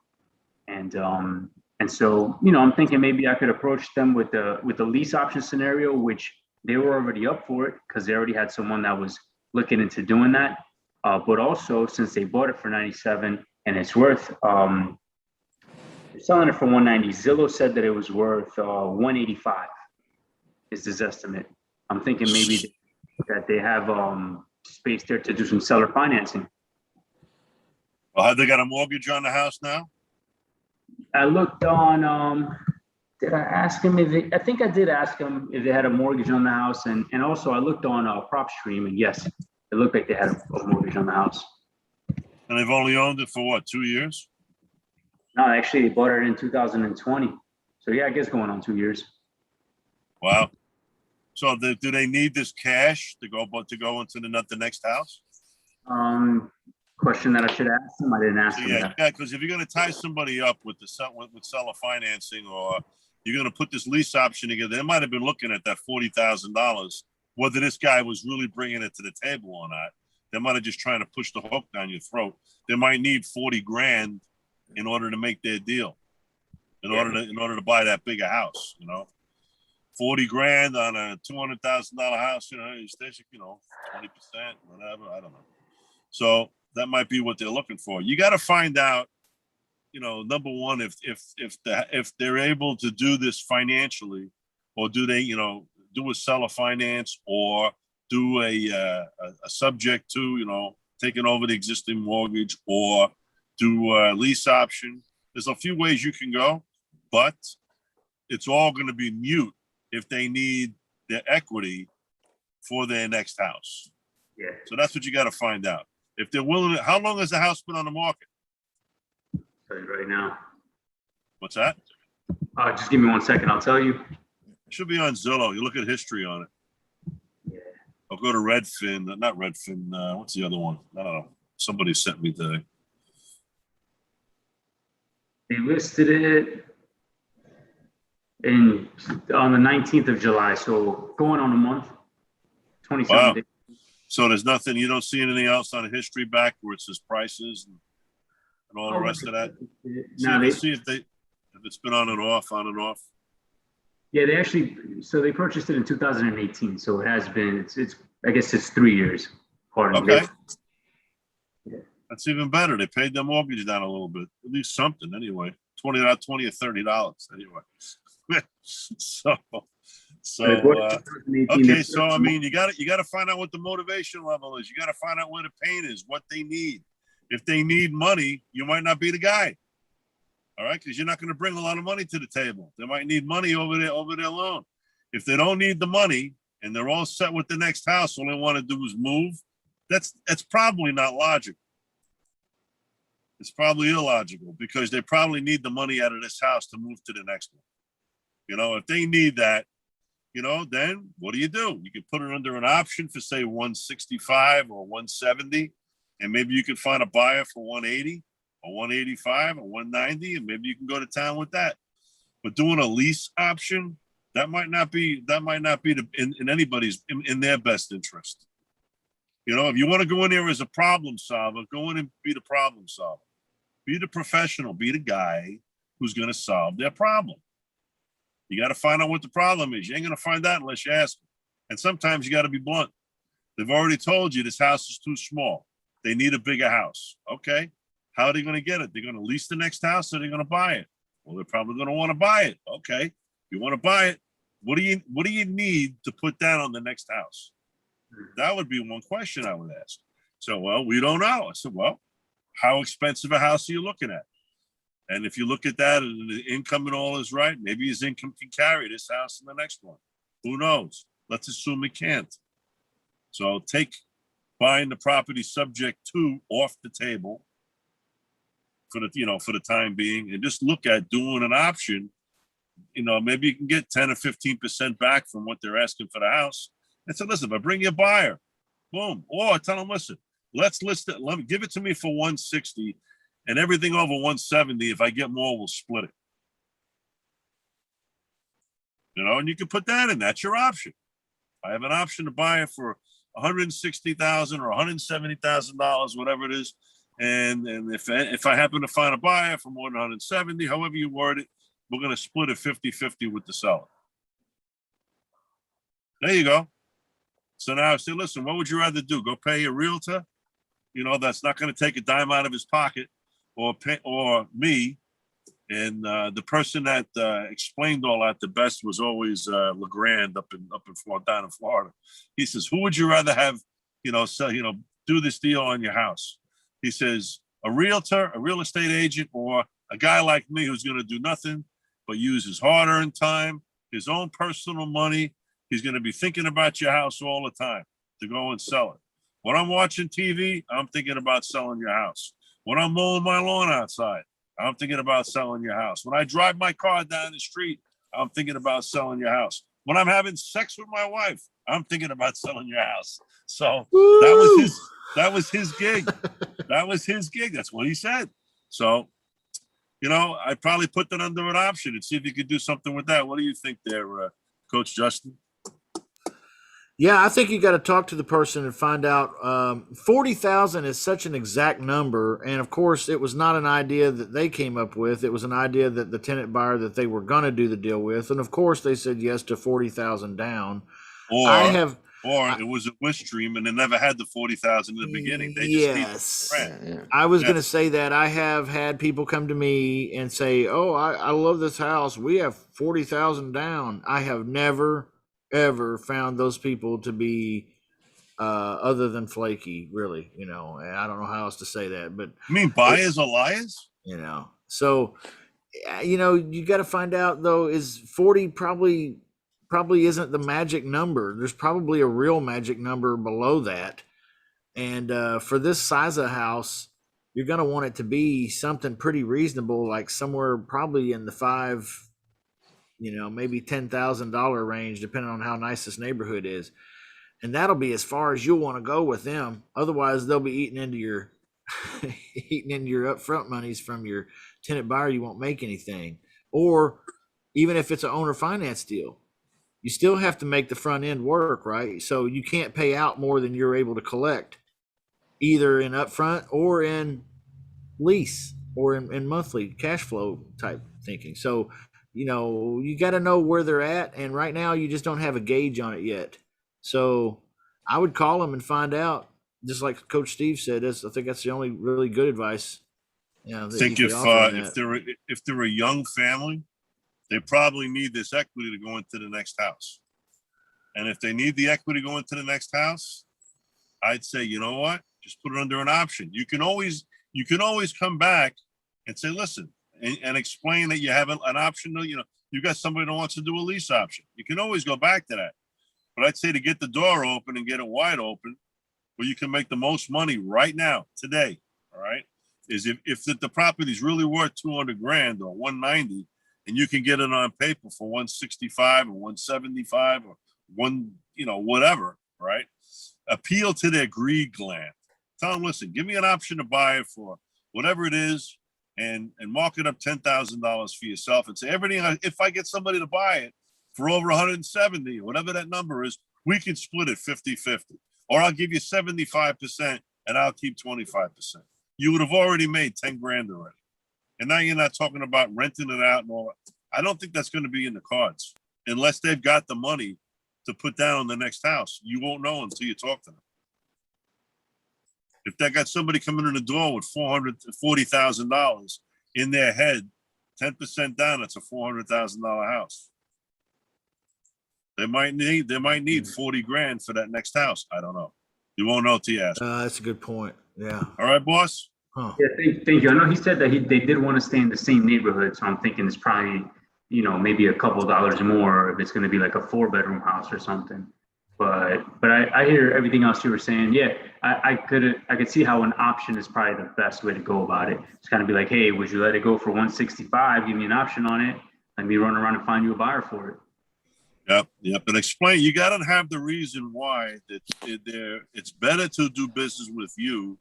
Speaker 7: and so I'm thinking maybe I could approach them with the lease option scenario, which they were already up for it because they already had someone that was looking into doing that. But also, since they bought it for 97 and it's worth, they're selling it for 190. Zillow said that it was worth 185. Is his estimate. I'm thinking maybe that they have space there to do some seller financing.
Speaker 1: Well, have they got a mortgage on the house now?
Speaker 7: I looked on, did I ask him I think I did ask him if they had a mortgage on the house. And also I looked on PropStream, and yes, it looked like they had a mortgage on the house.
Speaker 1: And they've only owned it for what, 2 years?
Speaker 7: No, actually they bought it in 2020. So yeah, I guess going on 2 years.
Speaker 1: Wow. So do they need this cash to go into the next house?
Speaker 7: Question that I should ask them. I didn't ask them that.
Speaker 1: Yeah, because if you're going to tie somebody up with seller financing, or you're going to put this lease option together, they might have been looking at that $40,000. Whether this guy was really bringing it to the table or not, they might have just trying to push the hook down your throat. They might need 40 grand in order to make their deal, in order to buy that bigger house. 40 grand on a $200,000 house. It's 20%, whatever. I don't know. So that might be what they're looking for. You got to find out, number one, if they're able to do this financially, or do they, do a seller finance, or do a subject to, taking over the existing mortgage, or do a lease option. There's a few ways you can go, but it's all going to be mute if they need their equity for their next house.
Speaker 7: Yeah.
Speaker 1: So that's what you got to find out. If they're willing to, how long has the house been on the market?
Speaker 7: Tell you right now.
Speaker 1: What's that?
Speaker 7: Just give me 1 second. I'll tell you.
Speaker 1: It should be on Zillow. You look at history on it.
Speaker 7: Yeah.
Speaker 1: I'll go to Redfin. Not Redfin. What's the other one? I don't know. Somebody sent me today.
Speaker 7: They listed it on the 19th of July. So going on a month, 27
Speaker 1: Wow.
Speaker 7: days.
Speaker 1: So there's nothing, you don't see anything else on the history back where it says prices and all the rest of that?
Speaker 7: No,
Speaker 1: See if it's been on and off.
Speaker 7: Yeah, they purchased it in 2018. So it has been, I guess it's 3 years. according
Speaker 1: Okay.
Speaker 7: to this.
Speaker 1: That's even better. They paid their mortgage down a little bit, at least something anyway. $20 or $30 anyway. so, okay. So I mean, you got to find out what the motivation level is. You got to find out where the pain is, what they need. If they need money, you might not be the guy. All right, because you're not going to bring a lot of money to the table. They might need money over their loan. If they don't need the money and they're all set with the next house, all they want to do is move. That's probably not logical. It's probably illogical because they probably need the money out of this house to move to the next one. You know, if they need that, you know, then what do? You can put it under an option for say 165 or 170, and maybe you can find a buyer for 180 or 185 or 190, and maybe you can go to town with that. But doing a lease option, that might not be in anybody's in their best interest. You know, if you want to go in there as a problem solver, go in and be the problem solver. Be the professional, be the guy who's going to solve their problem. You got to find out what the problem is. You ain't going to find out unless you ask them. And sometimes you got to be blunt. They've already told you this house is too small. They need a bigger house. Okay. How are they going to get it? They're going to lease the next house or they're going to buy it? Well, they're probably going to want to buy it. Okay. If you want to buy it, what do you need to put down on the next house? That would be one question I would ask. So, well, we don't know. I said, well, how expensive a house are you looking at? And if you look at that and the income and all is right, maybe his income can carry this house and the next one. Who knows? Let's assume it can't. So take buying the property subject to off the table for the time being, and just look at doing an option. You know, maybe you can get 10 or 15% back from what they're asking for the house. And so, listen, if I bring you a buyer, boom. Or tell them, listen, let's list it. Let me give it to me for 160, and everything over 170. If I get more, we'll split it. You know, and you can put that in. That's your option. I have an option to buy it for $160,000 or $170,000, whatever it is. And if I happen to find a buyer for more than 170, however you word it, we're going to split it 50-50 with the seller. There you go. So now I say, listen, what would you rather do? Go pay a realtor, you know, that's not going to take a dime out of his pocket, or me. And the person that explained all that the best was always LeGrand down in Florida. He says, who would you rather have, do this deal on your house? He says, a realtor, a real estate agent, or a guy like me who's going to do nothing but use his hard-earned time, his own personal money. He's going to be thinking about your house all the time to go and sell it. When I'm watching TV, I'm thinking about selling your house. When I'm mowing my lawn outside, I'm thinking about selling your house. When I drive my car down the street, I'm thinking about selling your house. When I'm having sex with my wife, I'm thinking about selling your house. So that was his gig. That was his gig. That's what he said. So, I'd probably put that under an option and see if you could do something with that. What do you think there, Coach Justin?
Speaker 2: Yeah, I think you got to talk to the person and find out. 40,000 is such an exact number, and of course, it was not an idea that they came up with. It was an idea that the tenant buyer that they were going to do the deal with, and of course, they said yes to 40,000 down.
Speaker 1: Or it was a wish dream, and they never had the 40,000 in the beginning. They just
Speaker 2: I was going to say that I have had people come to me and say, "Oh, I love this house. We have 40,000 down." I have never ever found those people to be other than flaky, really, and I don't know how else to say that, but
Speaker 1: you mean buyers are liars,
Speaker 2: so you got to find out, though, is 40 probably isn't the magic number. There's probably a real magic number below that, and for this size of house, you're going to want it to be something pretty reasonable, like somewhere probably in the $5,000, maybe $10,000 range, depending on how nice this neighborhood is. And that'll be as far as you'll want to go with them. Otherwise, they'll be eating into your upfront monies from your tenant buyer. You won't make anything. Or even if it's an owner finance deal, you still have to make the front end work, right? So you can't pay out more than you're able to collect, either in upfront or in lease or in monthly cash flow type thinking. So you got to know where they're at, and right now you just don't have a gauge on it yet. So I would call them and find out, just like Coach Steve said, I think that's the only really good advice.
Speaker 1: I
Speaker 2: That
Speaker 1: think
Speaker 2: you could offer in that.
Speaker 1: if they're a young family, they probably need this equity to go into the next house. And if they need the equity to go into the next house, I'd say, you know what? Just put it under an option. You can always come back and say, listen, and explain that you have an option. You got somebody that wants to do a lease option. You can always go back to that. But I'd say to get the door open and get it wide open, where you can make the most money right now, today, all right, is if the property's really worth 200 grand or 190, and you can get it on paper for 165 or 175 or whatever, right? Appeal to their greed gland. Tell them, listen, give me an option to buy it for whatever it is, and mark it up $10,000 for yourself, and say everything. If I get somebody to buy it for over 170, or whatever that number is, we can split it 50-50, or I'll give you 75% and I'll keep 25%. You would have already made 10 grand already, and now you're not talking about renting it out and all that. I don't think that's going to be in the cards unless they've got the money to put down on the next house. You won't know until you talk to them. If they got somebody coming in the door with $440,000 in their head, 10% down, it's a $400,000 house. They might need 40 grand for that next house. I don't know. You won't know till you ask.
Speaker 2: That's a good point. Yeah.
Speaker 1: All right, boss.
Speaker 2: Huh.
Speaker 7: Yeah, thank you. I know he said that they did want to stay in the same neighborhood, so I'm thinking it's probably, maybe a couple dollars more if it's going to be like a 4-bedroom house or something. But I hear everything else you were saying. Yeah, I could see how an option is probably the best way to go about it. It's kind of be like, hey, would you let it go for 165? Give me an option on it. Let me run around and find you a buyer for it.
Speaker 1: Yep. And explain. You got to have the reason why it's better to do business with you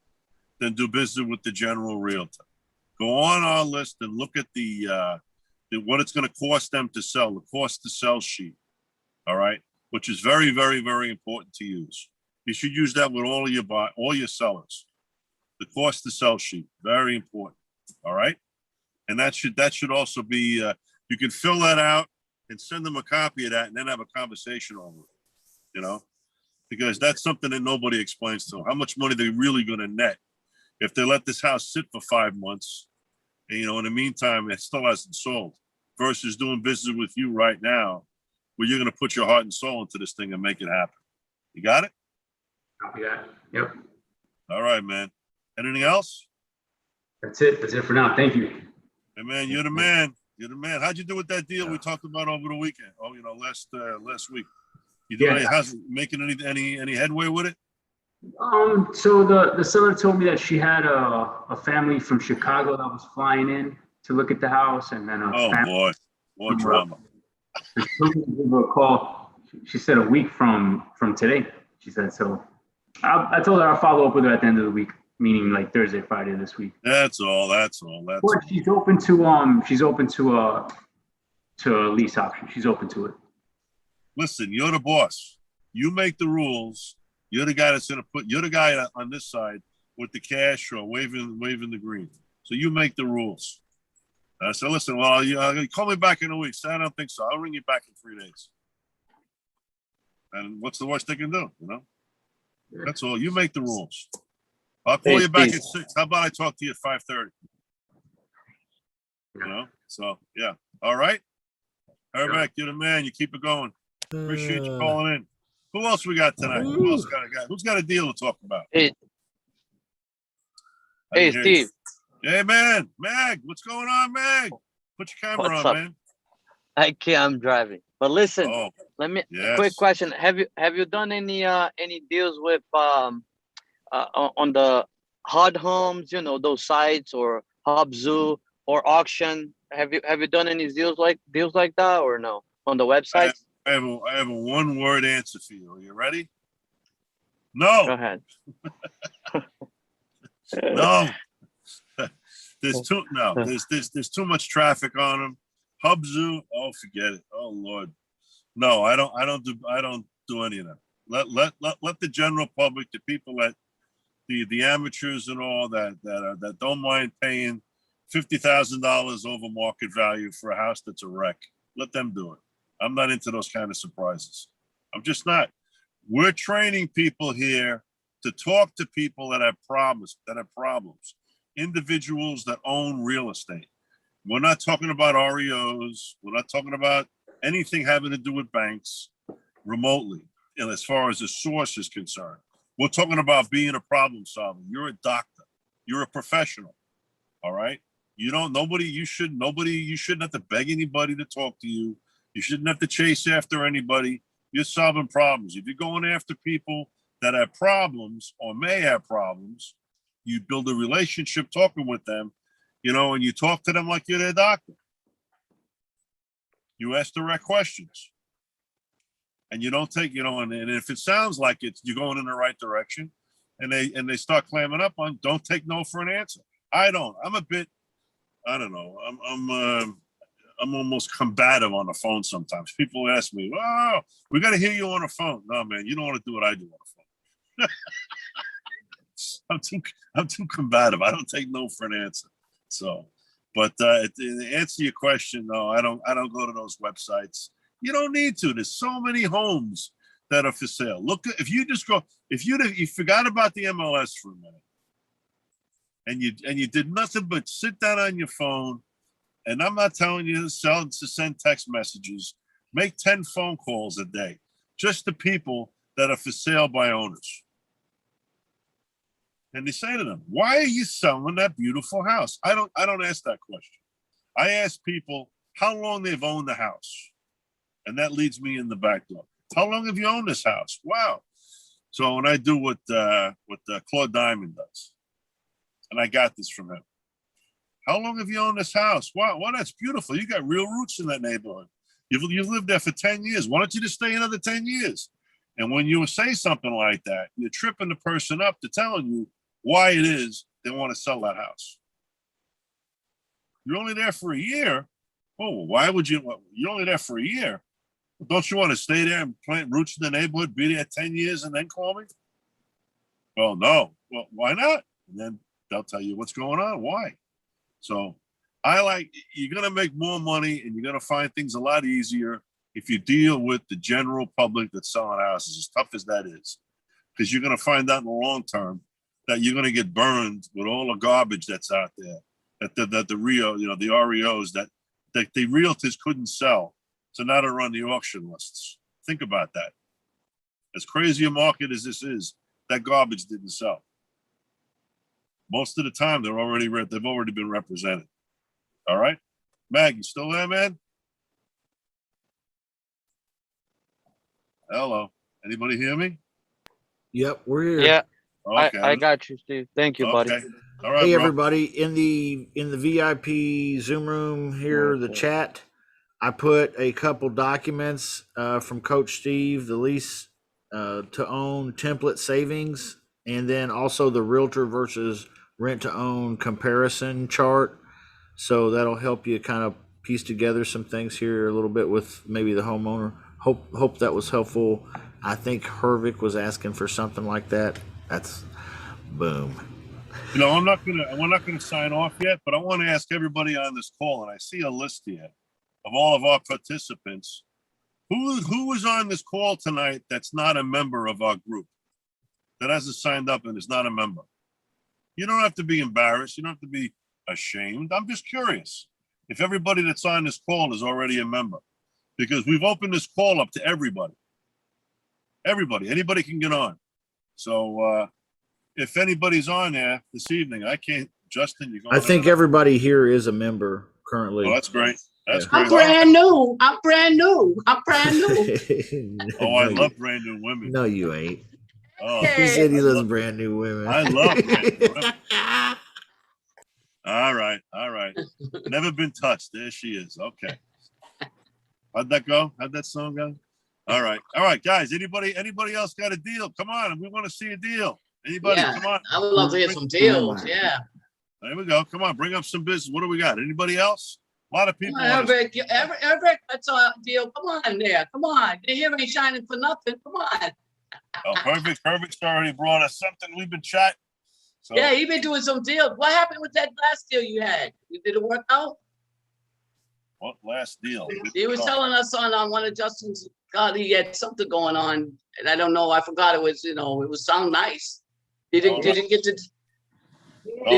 Speaker 1: than do business with the general realtor. Go on our list and look at what it's going to cost them to sell, the cost to sell sheet. All right. Which is very, very, very important to use. You should use that with all your sellers. The cost to sell sheet, very important. All right, and that should also be. You can fill that out and send them a copy of that, and then have a conversation over it. Because that's something that nobody explains to them. How much money they're really going to net if they let this house sit for 5 months, and in the meantime it still hasn't sold, versus doing business with you right now, where you're going to put your heart and soul into this thing and make it happen. You got it?
Speaker 7: Copy that. Yep.
Speaker 1: All right, man. Anything else?
Speaker 7: That's it. That's it for now. Thank you.
Speaker 1: Hey, man, you're the man. You're the man. How'd you do with that deal we talked about over the weekend? Oh, last week. You doing making any headway with it?
Speaker 7: So the seller told me that she had a family from Chicago that was flying in to look at the house, and then
Speaker 1: boy, more drama.
Speaker 7: Give her a call. She said a week from today. She said so. I told her I'll follow up with her at the end of the week, meaning like Thursday, Friday this week.
Speaker 1: That's all. But
Speaker 7: she's open to a lease option. She's open to it.
Speaker 1: Listen, you're the boss. You make the rules. You're the guy you're the guy on this side with the cash or waving the green. So you make the rules. So listen, well, call me back in a week. So I don't think so. I'll ring you back in 3 days. And what's the worst they can do? That's all. You make the rules. I'll call you back at 6. How about I talk to you at 5:30? So yeah. All right. All right, you're the man. You keep it going. Appreciate you calling in. Who else we got tonight? Who's got a deal to talk about?
Speaker 8: Hey, Steve.
Speaker 1: Hey, man. Mag, what's going on, Mag? Put your camera on, man.
Speaker 8: I can't. I'm driving. But listen,
Speaker 1: yes.
Speaker 8: Quick question. Have you done any deals with on the HUD Homes, those sites, or Hubzu or auction? Have you done any deals like that, or no, on the website?
Speaker 1: I have a one-word answer for you. Are you ready? No.
Speaker 8: Go ahead.
Speaker 1: No. There's too much traffic on them. Hubzu, forget it. Oh Lord. No, I don't do any of that. Let the general public, the people that the amateurs and all that don't mind paying $50,000 over market value for a house that's a wreck. Let them do it. I'm not into those kind of surprises. I'm just not. We're training people here to talk to people that have problems, individuals that own real estate. We're not talking about REOs. We're not talking about anything having to do with banks remotely, and as far as the source is concerned. We're talking about being a problem solver. You're a doctor. You're a professional. All right. You shouldn't have to beg anybody to talk to you. You shouldn't have to chase after anybody. You're solving problems. If you're going after people that have problems or may have problems, you build a relationship talking with them, and you talk to them like you're their doctor. You ask the right questions. And you don't take, and if it sounds like you're going in the right direction and they start clamming up on, don't take no for an answer. I don't. I'm a bit, I don't know. I'm almost combative on the phone sometimes. People ask me, "Oh, we got to hear you on the phone." No, man, you don't want to do what I do on the phone. I'm too combative. I don't take no for an answer. So, but to answer your question, no, I don't go to those websites. You don't need to. There's so many homes that are for sale. Look, if you forgot about the MLS for a minute, and you did nothing but sit down on your phone, and I'm not telling you to send text messages, make 10 phone calls a day, just to people that are for sale by owners. And they say to them, "Why are you selling that beautiful house?" I don't ask that question. I ask people how long they've owned the house. And that leads me in the back door. How long have you owned this house? Wow. So when I do what Claude Diamond does, and I got this from him. How long have you owned this house? Wow, that's beautiful. You got real roots in that neighborhood. You've lived there for 10 years. Why don't you just stay another 10 years? And when you say something like that, you're tripping the person up to telling you why it is they want to sell that house. You're only there for a year. Oh, why would you? You're only there for a year. Don't you want to stay there and plant roots in the neighborhood, be there 10 years and then call me? Well, no. Well, why not? And then they'll tell you what's going on. Why? So you're going to make more money and you're going to find things a lot easier if you deal with the general public that's selling houses, as tough as that is. Because you're going to find out in the long term that you're going to get burned with all the garbage that's out there, that the REOs that the realtors couldn't sell. So now to run the auction lists. Think about that. As crazy a market as this is, that garbage didn't sell. Most of the time, they've already been represented. All right, Mag, you still there, man? Hello. Anybody hear me?
Speaker 2: Yep, we're here.
Speaker 8: Yeah,
Speaker 1: Okay.
Speaker 8: I got you, Steve. Thank you, buddy.
Speaker 1: Okay. All right,
Speaker 2: Hey,
Speaker 1: bro.
Speaker 2: everybody in the VIP Zoom room here, the chat. I put a couple documents from Coach Steve, the lease to own template savings, and then also the realtor versus rent to own comparison chart. So that'll help you kind of piece together some things here a little bit with maybe the homeowner. Hope that was helpful. I think Hervik was asking for something like that. That's boom.
Speaker 1: We're not gonna sign off yet, but I want to ask everybody on this call, and I see a list here of all of our participants. Who is on this call tonight that's not a member of our group, that hasn't signed up and is not a member? You don't have to be embarrassed. You don't have to be ashamed. I'm just curious if everybody that's on this call is already a member, because we've opened this call up to everybody. Anybody can get on. So if anybody's on there this evening, I can't. Justin, you going?
Speaker 2: I think everybody here is a member currently.
Speaker 1: Oh, that's great. That's
Speaker 6: I'm
Speaker 1: great.
Speaker 6: brand new. I'm brand new.
Speaker 1: Oh, I love brand new women.
Speaker 2: No, you ain't.
Speaker 1: Oh,
Speaker 2: He said he loves brand new women.
Speaker 1: I love brand new women. All right. Never been touched. There she is. Okay. How'd that go? How'd that song go? All right, guys. Anybody else got a deal? Come on, we want to see a deal. Anybody?
Speaker 6: Yeah,
Speaker 1: come on.
Speaker 6: I would love to hear some deals. Yeah.
Speaker 1: There we go. Come on, bring up some business. What do we got? Anybody else? A lot of people.
Speaker 6: Eric, that's a deal. Come on there. Come on. The hair ain't shining for nothing. Come on.
Speaker 1: Oh, Perfect's already brought us something. We've been chatting. So,
Speaker 6: Yeah, he been doing some deals. What happened with that last deal you had? Did it work out?
Speaker 1: what last deal?
Speaker 6: He was telling us on one of Justin's, God, he had something going on. And I don't know. I forgot it was, it would sound nice. Didn't get to. Did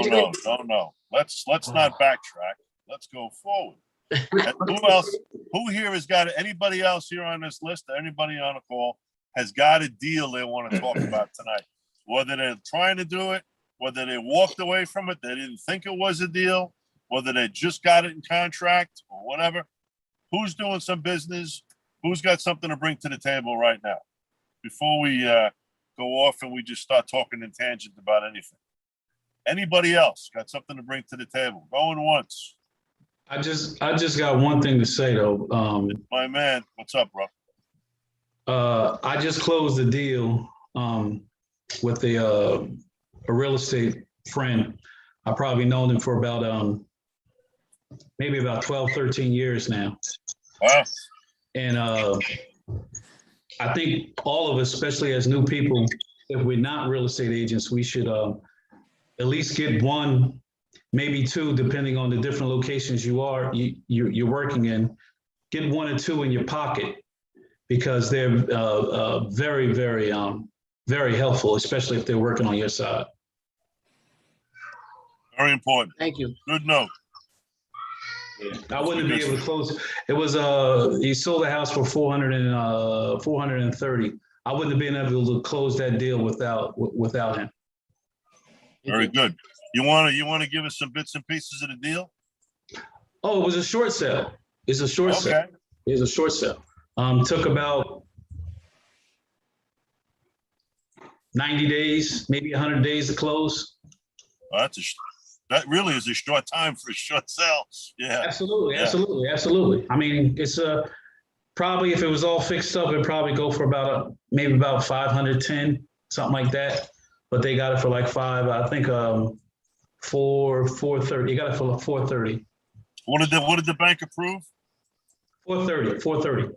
Speaker 6: you get?
Speaker 1: No. Let's not backtrack. Let's go forward. And who else? Who here has got it? Anybody else here on this list? Anybody on the call has got a deal they want to talk about tonight? Whether they're trying to do it, whether they walked away from it, they didn't think it was a deal, whether they just got it in contract or whatever. Who's doing some business? Who's got something to bring to the table right now? Before we go off and we just start talking in tangent about anything. Anybody else got something to bring to the table? Going once.
Speaker 9: I just got one thing to say though.
Speaker 1: My man, what's up, bro?
Speaker 9: I just closed the deal with a real estate friend. I probably known him for about maybe about 12, 13 years now.
Speaker 1: Wow.
Speaker 9: And I think all of us, especially as new people, if we're not real estate agents, we should at least get one, maybe two, depending on the different locations you're working in. Get one or two in your pocket because they're very, very, very helpful, especially if they're working on your side.
Speaker 1: Very important.
Speaker 6: Thank you.
Speaker 1: Good note.
Speaker 9: I wouldn't be able to close. It was he sold the house for 430. I wouldn't have been able to close that deal without him.
Speaker 1: Very good. You want to give us some bits and pieces of the deal?
Speaker 9: Oh, it was a short sale. It's a short sale. It's a short sale. Took about 90 days, maybe 100 days to close.
Speaker 1: Well, that really is a short time for a short sale. Yeah.
Speaker 9: Absolutely. I mean, it's probably if it was all fixed up, it'd probably go for maybe about 510, something like that. But they got it for like I think 430. You got it for 430.
Speaker 1: What did the bank approve?
Speaker 9: 430.
Speaker 1: 430.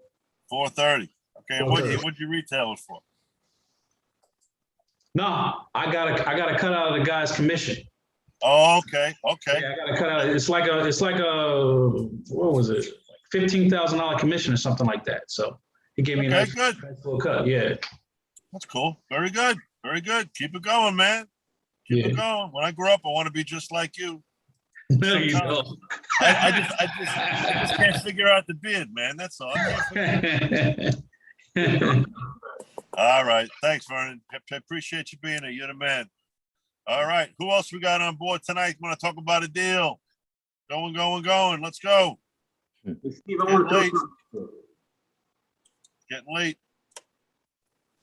Speaker 1: Okay, and what'd you retail it for?
Speaker 9: No, I gotta cut out of the guy's commission.
Speaker 1: Oh, okay.
Speaker 9: Yeah, I gotta cut out. It's like a what was it? $15,000 commission or something like that. So he gave me a nice little cut. Yeah.
Speaker 1: That's cool. Very good. Very good. Keep it going, man. Keep it going. When I grow up, I want to be just like you.
Speaker 9: No, you don't.
Speaker 1: I just can't figure out the beard, man. That's all. All right. Thanks, Vernon. I appreciate you being here. You're the man. All right. Who else we got on board tonight? Want to talk about a deal? Going. Let's go.
Speaker 7: Steve, I want to
Speaker 1: Getting late.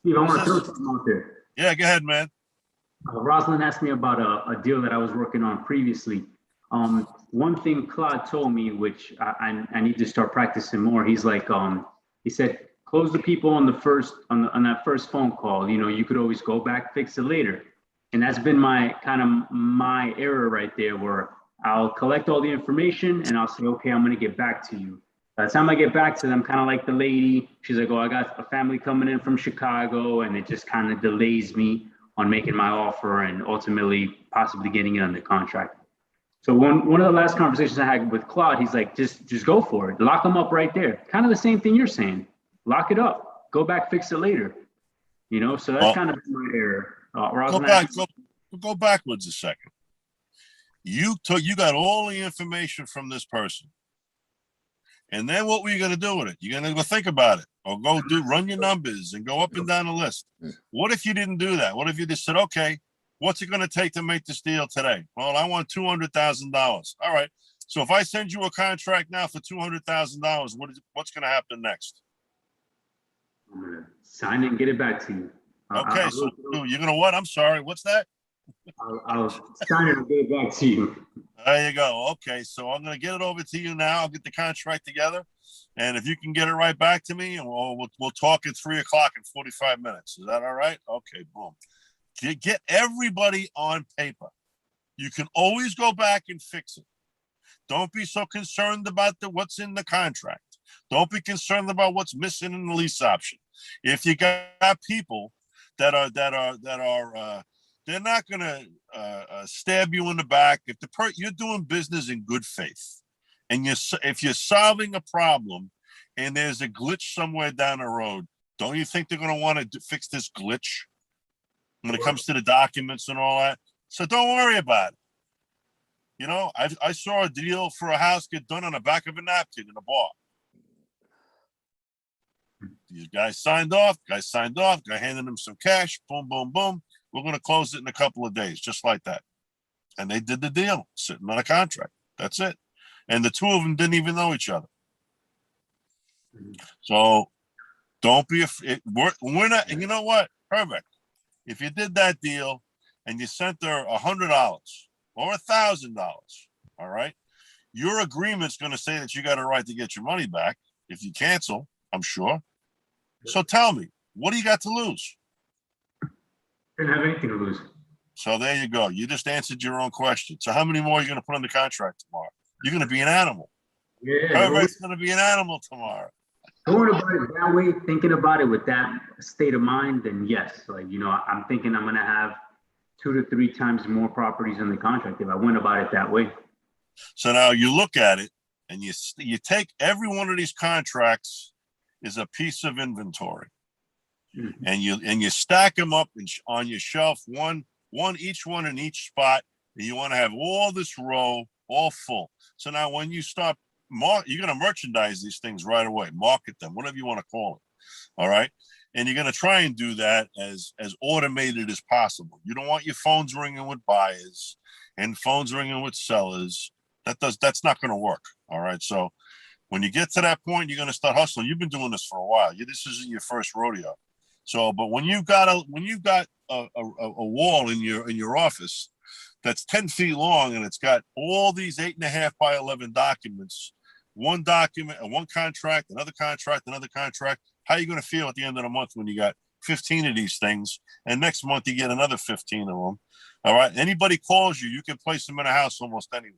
Speaker 7: Steve, I want to throw something out there.
Speaker 1: Yeah, go ahead, man.
Speaker 7: Rosalind asked me about a deal that I was working on previously. One thing Claude told me, which I need to start practicing more. He's like, he said, close the people on that first phone call. You know, you could always go back, fix it later. And that's been my error right there, where I'll collect all the information and I'll say, okay, I'm going to get back to you. By the time I get back to them, kind of like the lady, she's like, oh, I got a family coming in from Chicago, and it just kind of delays me on making my offer and ultimately possibly getting it under contract. So one of the last conversations I had with Claude, he's like, just go for it. Lock them up right there. Kind of the same thing you're saying. Lock it up. Go back, fix it later. You know, so that's kind of my error.
Speaker 1: Go backwards a second. You got all the information from this person. And then what were you going to do with it? You're going to go think about it or run your numbers and go up and down the list. What if you didn't do that? What if you just said, okay, what's it going to take to make this deal today? Well, I want $200,000. All right. So if I send you a contract now for $200,000, what's going to happen next?
Speaker 7: I'm going to sign it and get it back to you.
Speaker 1: Okay. So you're going to what? I'm sorry. What's that?
Speaker 7: I'll sign it and get it back to you.
Speaker 1: There you go. Okay, so I'm going to get it over to you now. I'll get the contract together, and if you can get it right back to me, and we'll talk at 3 o'clock in 45 minutes. Is that all right? Okay, boom. Get everybody on paper. You can always go back and fix it. Don't be so concerned about what's in the contract. Don't be concerned about what's missing in the lease option. If you got people that are they're not going to stab you in the back. If you're doing business in good faith, and if you're solving a problem, and there's a glitch somewhere down the road, don't you think they're going to want to fix this glitch? when it comes to the documents and all that. So don't worry about it. You know, I saw a deal for a house get done on the back of a napkin in a bar. These guys signed off, guy handed them some cash, boom, boom, boom. We're going to close it in a couple of days, just like that. And they did the deal, sitting on a contract. That's it. And the two of them didn't even know each other. So don't be afraid. We're not, and you know what? Perfect. If you did that deal and you sent her $100 or $1,000, all right, your agreement's going to say that you got a right to get your money back if you cancel, I'm sure. So tell me, what do you got to lose?
Speaker 7: Didn't have anything to lose.
Speaker 1: So there you go. You just answered your own question. So how many more are you going to put on the contract tomorrow? You're going to be an animal.
Speaker 7: Yeah.
Speaker 1: Herbert's going to be an animal tomorrow.
Speaker 7: Going about it that way, thinking about it with that state of mind, then yes. Like, you know, I'm thinking I'm going to have 2 to 3 times more properties in the contract if I went about it that way.
Speaker 1: So now you look at it and you take every one of these contracts is a piece of inventory, and you stack them up on your shelf, each one in each spot, and you want to have all this row all full. So now when you start, you're going to merchandise these things right away, market them, whatever you want to call it. All right. And you're going to try and do that as automated as possible. You don't want your phones ringing with buyers and phones ringing with sellers. That's not going to work. All right. So when you get to that point, you're going to start hustling. You've been doing this for a while. This isn't your first rodeo. So, but when you've got a wall in your office that's 10 feet long and it's got all these 8.5 by 11 documents, one document, one contract, another contract, how are you going to feel at the end of the month when you got 15 of these things, and next month you get another 15 of them? All right. Anybody calls you, you can place them in a house almost anywhere.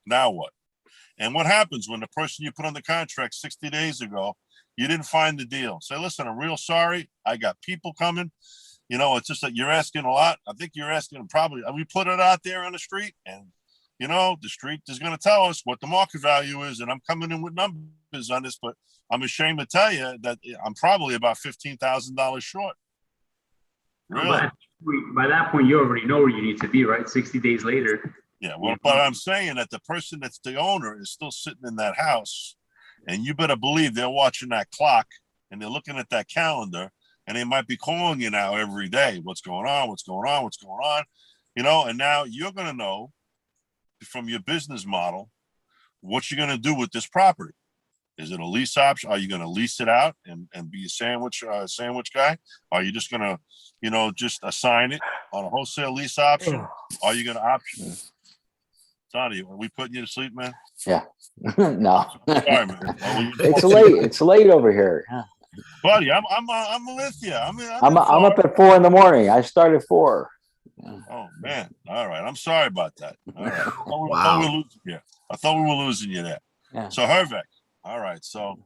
Speaker 1: Now what? And what happens when the person you put on the contract 60 days ago, you didn't find the deal? Say, listen, I'm real sorry. I got people coming. You know, it's just that you're asking a lot. I think you're asking probably, we put it out there on the street, and, you know, the street is going to tell us what the market value is. And I'm coming in with numbers on this, but I'm ashamed to tell you that I'm probably about $15,000 short. Really?
Speaker 7: By that point, you already know where you need to be, right? 60 days later.
Speaker 1: Yeah, well, but I'm saying that the person that's the owner is still sitting in that house, and you better believe they're watching that clock and they're looking at that calendar, and they might be calling you now every day. What's going on? What's going on? What's going on? You know, and now you're going to know from your business model what you're going to do with this property. Is it a lease option? Are you going to lease it out and be a sandwich guy? Are you just going to, you know, just assign it on a wholesale lease option? Are you going to option it? Sonny, are we putting you to sleep, man?
Speaker 3: Yeah. No.
Speaker 1: Sorry, man.
Speaker 3: It's late. It's late over here.
Speaker 1: Buddy, I'm with you.
Speaker 3: I'm up at 4 a.m. I start at 4.
Speaker 1: Oh man. All right. I'm sorry about that. All right.
Speaker 2: Wow.
Speaker 1: I thought we were losing you there.
Speaker 3: Yeah.
Speaker 1: So Hervek. All right. So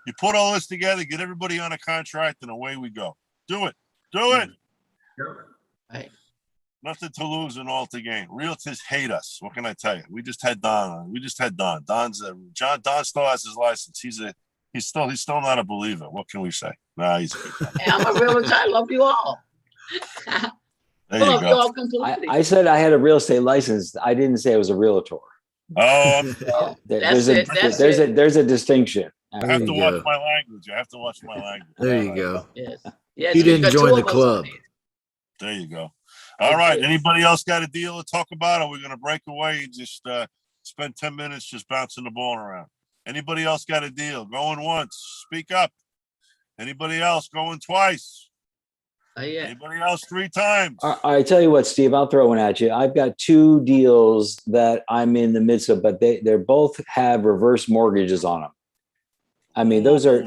Speaker 1: you put all this together, get everybody on a contract, and away we go. Do it.
Speaker 6: Right.
Speaker 1: Nothing to lose and all to gain. Realtors hate us. What can I tell you? We just had Don on. Don still has his license. He's still not a believer. What can we say? Nah, he's a good guy.
Speaker 6: Hey, I'm a realtor. I love you all.
Speaker 1: There you go.
Speaker 3: I said I had a real estate license. I didn't say I was a realtor.
Speaker 1: Oh,
Speaker 3: There's a distinction.
Speaker 1: I have to watch my language.
Speaker 2: There you go.
Speaker 6: Yes. Yes,
Speaker 2: He didn't join the club.
Speaker 1: There you go. All right. Anybody else got a deal to talk about? Or we're going to break away and just spend 10 minutes just bouncing the ball around? Anybody else got a deal? Going once, speak up. Anybody else going twice?
Speaker 6: Yeah.
Speaker 1: Anybody else 3 times?
Speaker 3: I tell you what, Steve, I'll throw one at you. I've got 2 deals that I'm in the midst of, but they're both have reverse mortgages on them. I mean, those are,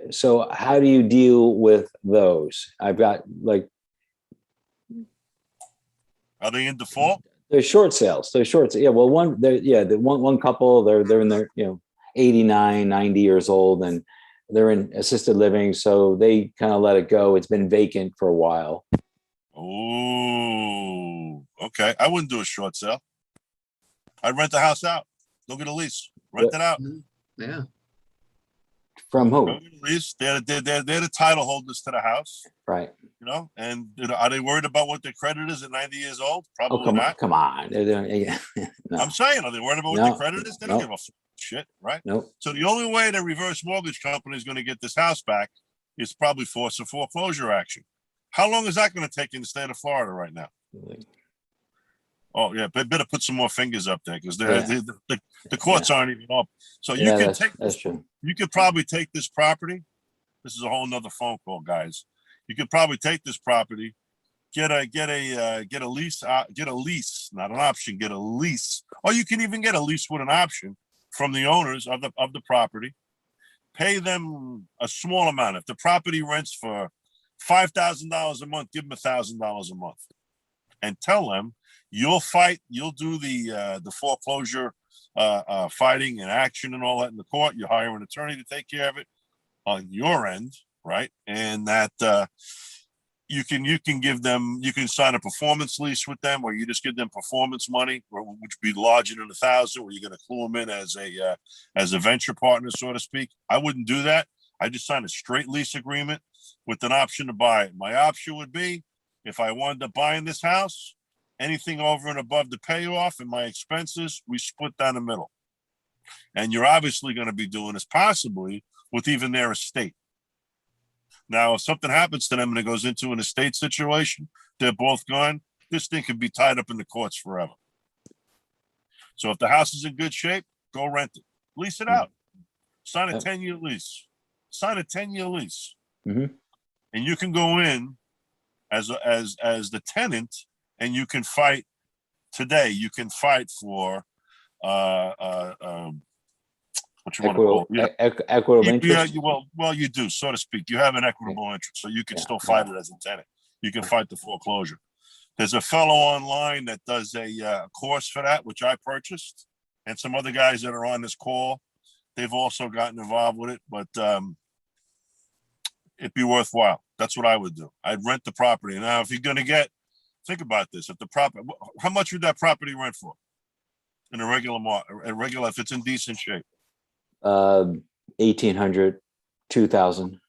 Speaker 3: so how do you deal with those? I've got like.
Speaker 1: Are they in default?
Speaker 3: They're short sales. Yeah. Well, one couple, they're in their, 89, 90 years old, and they're in assisted living. So they kind of let it go. It's been vacant for a while.
Speaker 1: Oh, okay. I wouldn't do a short sale. I'd rent the house out. Don't get a lease. Rent it out.
Speaker 6: Yeah.
Speaker 3: From who?
Speaker 1: Don't get a lease. They're the title holders to the house.
Speaker 3: Right.
Speaker 1: You know, and are they worried about what their credit is at 90 years old? Probably
Speaker 3: Oh, come on,
Speaker 1: not.
Speaker 3: come on. No,
Speaker 1: I'm saying, are they worried about what
Speaker 3: No,
Speaker 1: their credit is? They don't
Speaker 3: no.
Speaker 1: give a shit, right?
Speaker 3: nope.
Speaker 1: So the only way the reverse mortgage company is going to get this house back is probably force a foreclosure action. How long is that going to take in the state of Florida right now? Oh yeah, but better put some more fingers up there because
Speaker 3: Yeah.
Speaker 1: the courts aren't even up. So you
Speaker 3: Yeah,
Speaker 1: can
Speaker 3: that's,
Speaker 1: take
Speaker 3: that's
Speaker 1: this.
Speaker 3: true.
Speaker 1: You could probably take this property. This is a whole nother phone call, guys. You could probably take this property, get a lease, not an option, get a lease, or you can even get a lease with an option from the owners of the property. Pay them a small amount. If the property rents for $5,000 a month, give them $1,000 a month, and tell them you'll fight. You'll do the foreclosure fighting and action and all that in the court. You hire an attorney to take care of it on your end, right? And that you can give them, you can sign a performance lease with them, or you just give them performance money, which would be larger than 1,000, where you're going to clue them in as a venture partner, so to speak. I wouldn't do that. I just sign a straight lease agreement with an option to buy it. My option would be, if I wanted to buy in this house, anything over and above the payoff and my expenses, we split down the middle. And you're obviously going to be doing this possibly with even their estate. Now, if something happens to them and it goes into an estate situation, they're both gone, this thing could be tied up in the courts forever. So if the house is in good shape, go rent it. Lease it out. Sign a 10-year lease. Sign a 10-year lease.
Speaker 3: Mhm.
Speaker 1: And you can go in as the tenant, and you can fight today. You can fight for what you want to call it.
Speaker 3: Equitable interest.
Speaker 1: Well, you do, so to speak. You have an equitable interest, so you can still fight it as a tenant. You can fight the foreclosure. There's a fellow online that does a course for that, which I purchased, and some other guys that are on this call, they've also gotten involved with it, but it'd be worthwhile. That's what I would do. I'd rent the property. Now, if you're going to think about this. If the property, how much would that property rent for in a regular if it's in decent shape?
Speaker 3: 1,800, 2,000.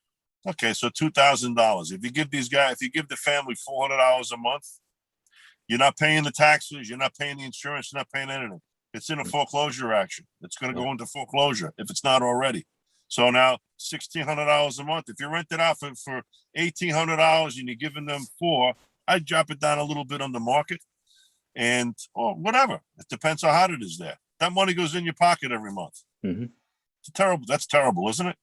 Speaker 1: Okay, so $2,000. If you give the family $400 a month, you're not paying the taxes, you're not paying the insurance, you're not paying anything. It's in a foreclosure action. It's going to go into foreclosure if it's not already. So now $1,600 a month. If you rent it out for $1,800 and you're giving them $400, I'd drop it down a little bit on the market, and or whatever. It depends on how hot it is there. That money goes in your pocket every month.
Speaker 3: Mm-hmm.
Speaker 1: That's terrible, isn't it?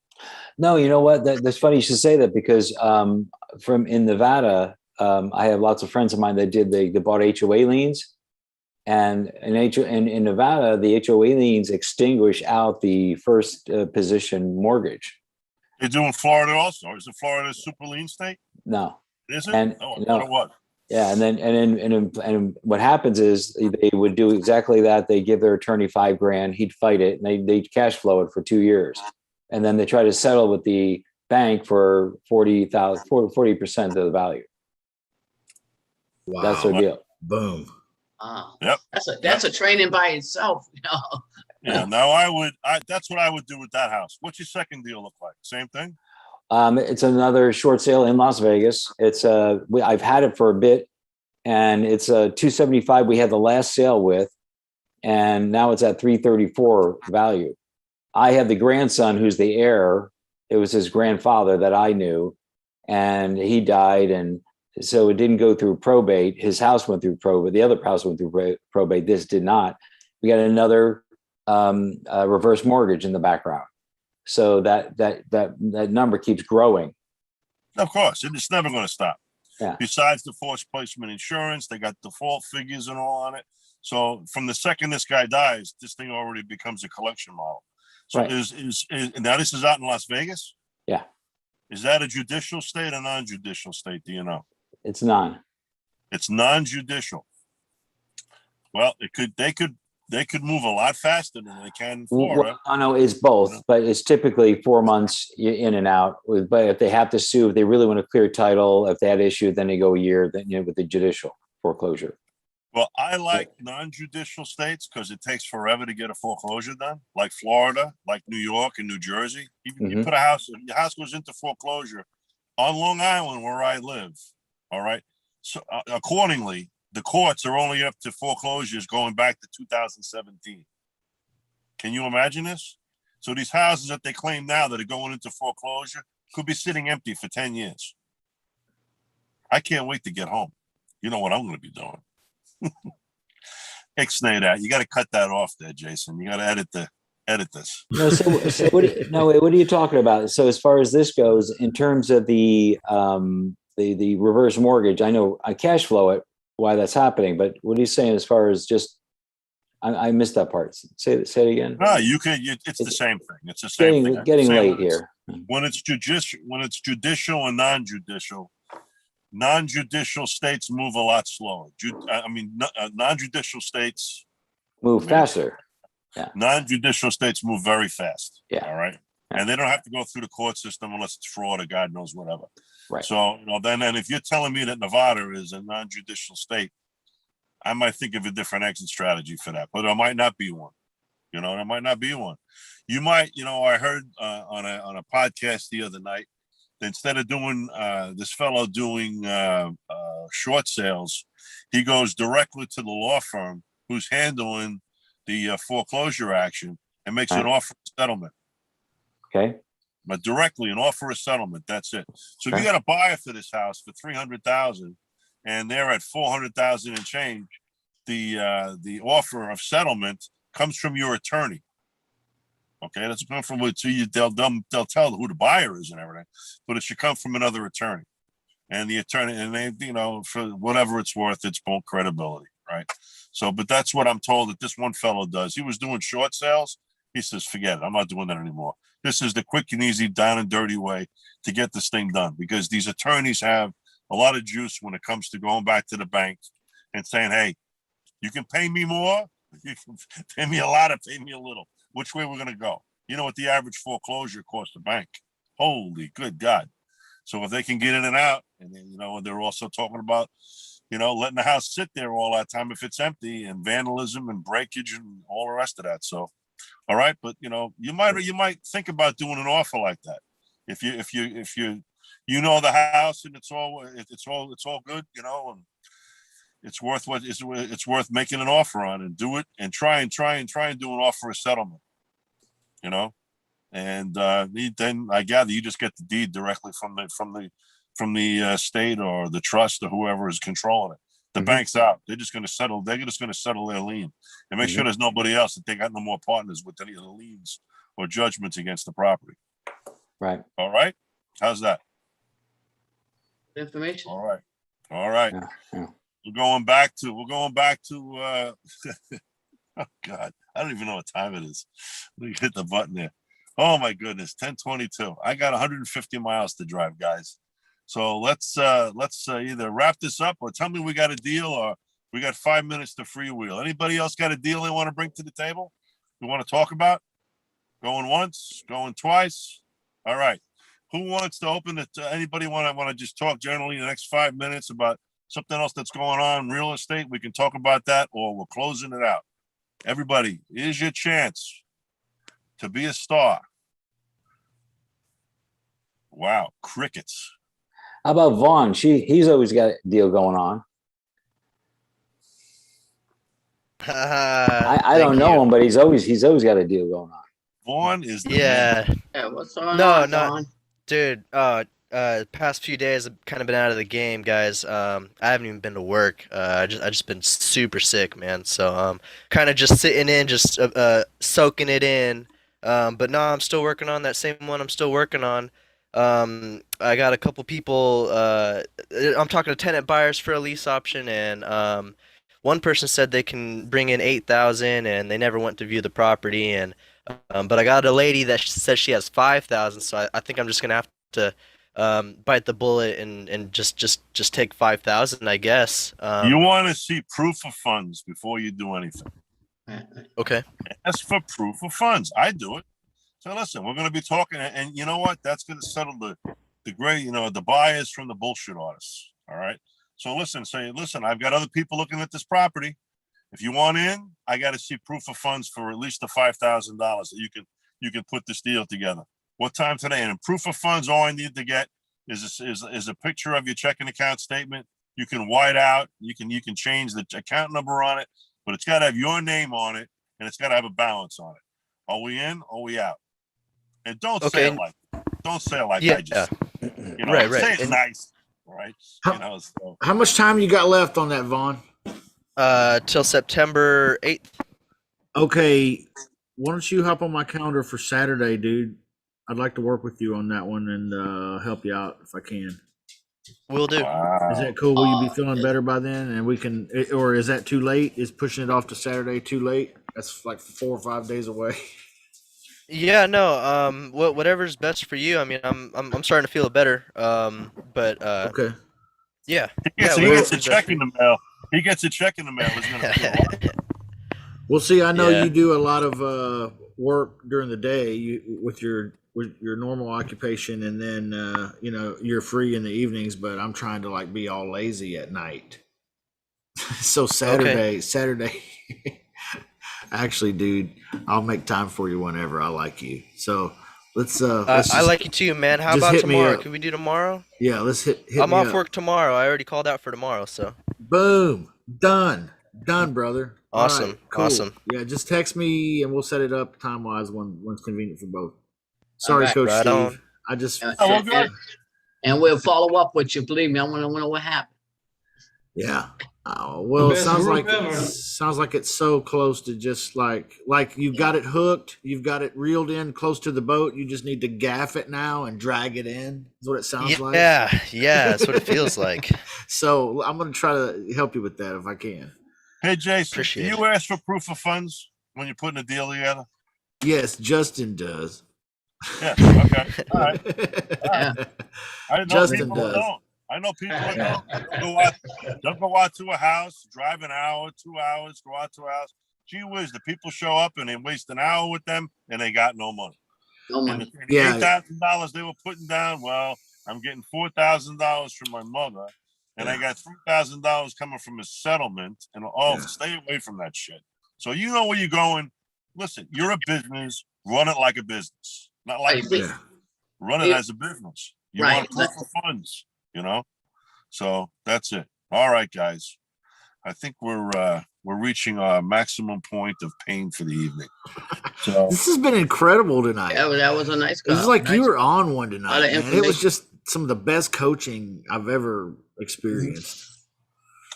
Speaker 3: No, you know what? That's funny you should say that, because from in Nevada, I have lots of friends of mine that they bought HOA liens, and in Nevada, the HOA liens extinguish out the first position mortgage.
Speaker 1: They do in Florida also. Is it Florida a super lien state?
Speaker 3: No.
Speaker 1: Is it?
Speaker 3: And
Speaker 1: I thought it was.
Speaker 3: Yeah, and what happens is they would do exactly that. They give their attorney $5,000, he'd fight it, and they cash flow it for 2 years, and then they try to settle with the bank for 40% of the value.
Speaker 2: Wow.
Speaker 3: That's their deal.
Speaker 2: Boom.
Speaker 1: Yep.
Speaker 6: That's a training by itself.
Speaker 1: Yeah. Now that's what I would do with that house. What's your second deal look like? Same thing?
Speaker 3: It's another short sale in Las Vegas. It's I've had it for a bit, and it's a 275 we had the last sale with, and now it's at 334 value. I have the grandson who's the heir. It was his grandfather that I knew, and he died, and so it didn't go through probate. His house went through probate. The other house went through probate. This did not. We got another reverse mortgage in the background. So that number keeps growing.
Speaker 1: Of course, it's never going to stop.
Speaker 3: Yeah.
Speaker 1: Besides the forced placement insurance, they got default figures and all on it. So from the second this guy dies, this thing already becomes a collection model. So
Speaker 3: right.
Speaker 1: Now this is out in Las Vegas?
Speaker 3: Yeah.
Speaker 1: Is that a judicial state or non-judicial state? Do you know?
Speaker 3: It's non.
Speaker 1: It's non-judicial. Well, they could move a lot faster than they can in Florida.
Speaker 3: Well, no, it's both, but it's typically 4 months in and out. But if they have to sue, if they really want to clear title, if they had issue, then they go a year. Then with the judicial foreclosure.
Speaker 1: Well, I like non-judicial states because it takes forever to get a foreclosure done, like Florida, like New York and New Jersey. You put your house goes into foreclosure on Long Island, where I live. All right. So accordingly, the courts are only up to foreclosures going back to 2017. Can you imagine this? So these houses that they claim now that are going into foreclosure could be sitting empty for 10 years. I can't wait to get home. You know what I'm going to be doing. Ixnay that. You got to cut that off there, Jason. You got to edit this.
Speaker 3: No, so what are you talking about? So as far as this goes, in terms of the reverse mortgage, I know I cash flow it, why that's happening, but what are you saying as far as just, I missed that part. Say it again.
Speaker 1: No, it's the same thing. It's the same thing.
Speaker 3: Getting late here.
Speaker 1: When it's judicial and non-judicial states move a lot slower. Non-judicial states
Speaker 3: move faster. Yeah.
Speaker 1: Non-judicial states move very fast.
Speaker 3: Yeah.
Speaker 1: All right. And they don't have to go through the court system unless it's fraud or God knows whatever.
Speaker 3: Right.
Speaker 1: So, then if you're telling me that Nevada is a non-judicial state, I might think of a different exit strategy for that, but there might not be one. There might not be one. You might, I heard on a podcast the other night, instead of doing this fellow doing short sales, he goes directly to the law firm who's handling the foreclosure action and makes an offer of settlement.
Speaker 3: Okay.
Speaker 1: But directly an offer of settlement. That's it. So if you got a buyer for this house for $300,000 and they're at $400,000 and change, the offer of settlement comes from your attorney. Okay, that's come from you. They'll tell who the buyer is and everything, but it should come from another attorney. And the attorney, and they, for whatever it's worth, it's both credibility, right? So, but that's what I'm told that this one fellow does. He was doing short sales. He says, forget it. I'm not doing that anymore. This is the quick and easy, down and dirty way to get this thing done, because these attorneys have a lot of juice when it comes to going back to the bank and saying, hey, you can pay me more. You can pay me a lot or pay me a little. Which way we're going to go? You know what the average foreclosure costs the bank? Holy good God. So if they can get in and out, and then, they're also talking about, letting the house sit there all that time if it's empty, and vandalism and breakage and all the rest of that. So, all right. But, you might think about doing an offer like that. If you know the house and it's all good, and it's worth it's worth making an offer on, and do it, and try and do an offer of settlement, and then I gather you just get the deed directly from the state or the trust or whoever is controlling it. The bank's out. They're just going to settle their lien and make sure there's nobody else, that they got no more partners with any of the liens or judgments against the property.
Speaker 3: Right.
Speaker 1: All right. How's that?
Speaker 6: Information.
Speaker 1: All right.
Speaker 3: Yeah.
Speaker 1: We're going back to oh God, I don't even know what time it is. Let me hit the button there. Oh my goodness, 10:22. I got 150 miles to drive, guys. So let's either wrap this up or tell me we got a deal, or we got 5 minutes to freewheel. Anybody else got a deal they want to bring to the table? You want to talk about? Going once, going twice. All right. Who wants to open it? Anybody want to just talk generally in the next 5 minutes about something else that's going on in real estate? We can talk about that, or we're closing it out. Everybody, here's your chance to be a star. Wow, crickets.
Speaker 3: How about Vaughn? He's always got a deal going on. I don't know him, but he's always got a deal going on.
Speaker 1: Vaughn is the
Speaker 10: man.
Speaker 6: Yeah, what's going
Speaker 10: No,
Speaker 6: on,
Speaker 10: no.
Speaker 6: Don?
Speaker 10: Dude, past few days I've kind of been out of the game, guys. I haven't even been to work. I just been super sick, man. So kind of just sitting in, just soaking it in. But no, I'm still working on that same one. I'm still working on. I got a couple people. I'm talking to tenant buyers for a lease option, and one person said they can bring in 8,000, and they never went to view the property. And but I got a lady that says she has 5,000, so I think I'm just gonna have to bite the bullet and just take 5,000, I guess.
Speaker 1: You want to see proof of funds before you do anything.
Speaker 10: Okay.
Speaker 1: Ask for proof of funds. I do it. So listen, we're going to be talking, and you know what? That's going to settle the gray, the bias from the bullshit artists. All right. So listen, I've got other people looking at this property. If you want in, I got to see proof of funds for at least the $5,000 that you can put this deal together. What time today? And proof of funds, all I need to get is a picture of your checking account statement. You can white out. You can change the account number on it, but it's got to have your name on it, and it's got to have a balance on it. Are we in? Or are we out? And don't say it like I just.
Speaker 10: Right.
Speaker 1: Say it
Speaker 10: And,
Speaker 1: nice, right? So.
Speaker 2: How much time you got left on that, Vaughn?
Speaker 10: till September 8th.
Speaker 2: Okay, why don't you hop on my calendar for Saturday, dude? I'd like to work with you on that one and help you out if I can.
Speaker 10: Will do.
Speaker 1: Wow.
Speaker 2: Is that cool? Will you be feeling better by then? And we can, or is that too late? Is pushing it off to Saturday too late? That's like 4 or 5 days away.
Speaker 10: Yeah, no. Whatever's best for you. I mean, I'm starting to feel better. But
Speaker 2: Okay.
Speaker 10: yeah.
Speaker 1: He gets a check in the mail. He gets a check in the mail. He's gonna feel
Speaker 2: Well, see, I know
Speaker 10: Yeah.
Speaker 2: you do a lot of work during the day with your normal occupation, and then you're free in the evenings. But I'm trying to like be all lazy at night. So Saturday, actually, dude, I'll make time for you whenever I like you. So let's.
Speaker 10: I like you too, man. How
Speaker 2: just
Speaker 10: about
Speaker 2: hit me
Speaker 10: tomorrow?
Speaker 2: up.
Speaker 10: Can we do tomorrow?
Speaker 2: Yeah, let's hit.
Speaker 10: I'm
Speaker 2: me
Speaker 10: off
Speaker 2: up.
Speaker 10: work tomorrow. I already called out for tomorrow, so.
Speaker 2: Boom, done, brother. All
Speaker 10: Awesome, awesome.
Speaker 2: Yeah, just text me and we'll set it up time wise when's convenient for both. Sorry,
Speaker 6: right.
Speaker 2: Coach
Speaker 10: Right
Speaker 2: Steve.
Speaker 10: on.
Speaker 2: I just
Speaker 6: And we'll follow up with you. Believe me, I want to know what happened.
Speaker 2: yeah. Well, it
Speaker 9: Best
Speaker 2: sounds
Speaker 9: group
Speaker 2: like
Speaker 9: ever.
Speaker 2: it's so close to just like you've got it hooked, you've got it reeled in close to the boat. You just need to gaff it now and drag it in. Is what it sounds like.
Speaker 10: Yeah, that's what it feels like.
Speaker 2: So I'm gonna try to help you with that if I can.
Speaker 1: Hey, Jason,
Speaker 10: Appreciate
Speaker 1: do you ask for proof of funds when you're putting a deal together?
Speaker 2: Yes, Justin does.
Speaker 1: Yeah. Okay. All right.
Speaker 6: Yeah.
Speaker 1: I know
Speaker 2: Justin
Speaker 1: people
Speaker 2: does.
Speaker 1: don't. I know people that don't go out to a house, drive an hour, 2 hours, go out to a house. Gee whiz, the people show up and they waste an hour with them and they got no money.
Speaker 6: No
Speaker 1: And
Speaker 6: money.
Speaker 1: the
Speaker 2: Yeah.
Speaker 1: $8,000 they were putting down, well, I'm getting $4,000 from my mother, and I got $3,000 coming from a settlement, and stay away from that shit. So you know where you're going. Listen, you're a business. Run it like a business, not like a
Speaker 6: Right.
Speaker 1: business. Run it
Speaker 6: Yeah.
Speaker 1: as a business. You
Speaker 6: Right.
Speaker 1: want proof of funds, So that's it. All right, guys. I think we're reaching our maximum point of pain for the evening. So
Speaker 2: This has been incredible tonight.
Speaker 6: That was a nice guy.
Speaker 2: It was like
Speaker 6: Nice.
Speaker 2: you were on one
Speaker 6: Lot
Speaker 2: tonight.
Speaker 6: of
Speaker 2: Man. It was
Speaker 6: information.
Speaker 2: just some of the best coaching I've ever experienced.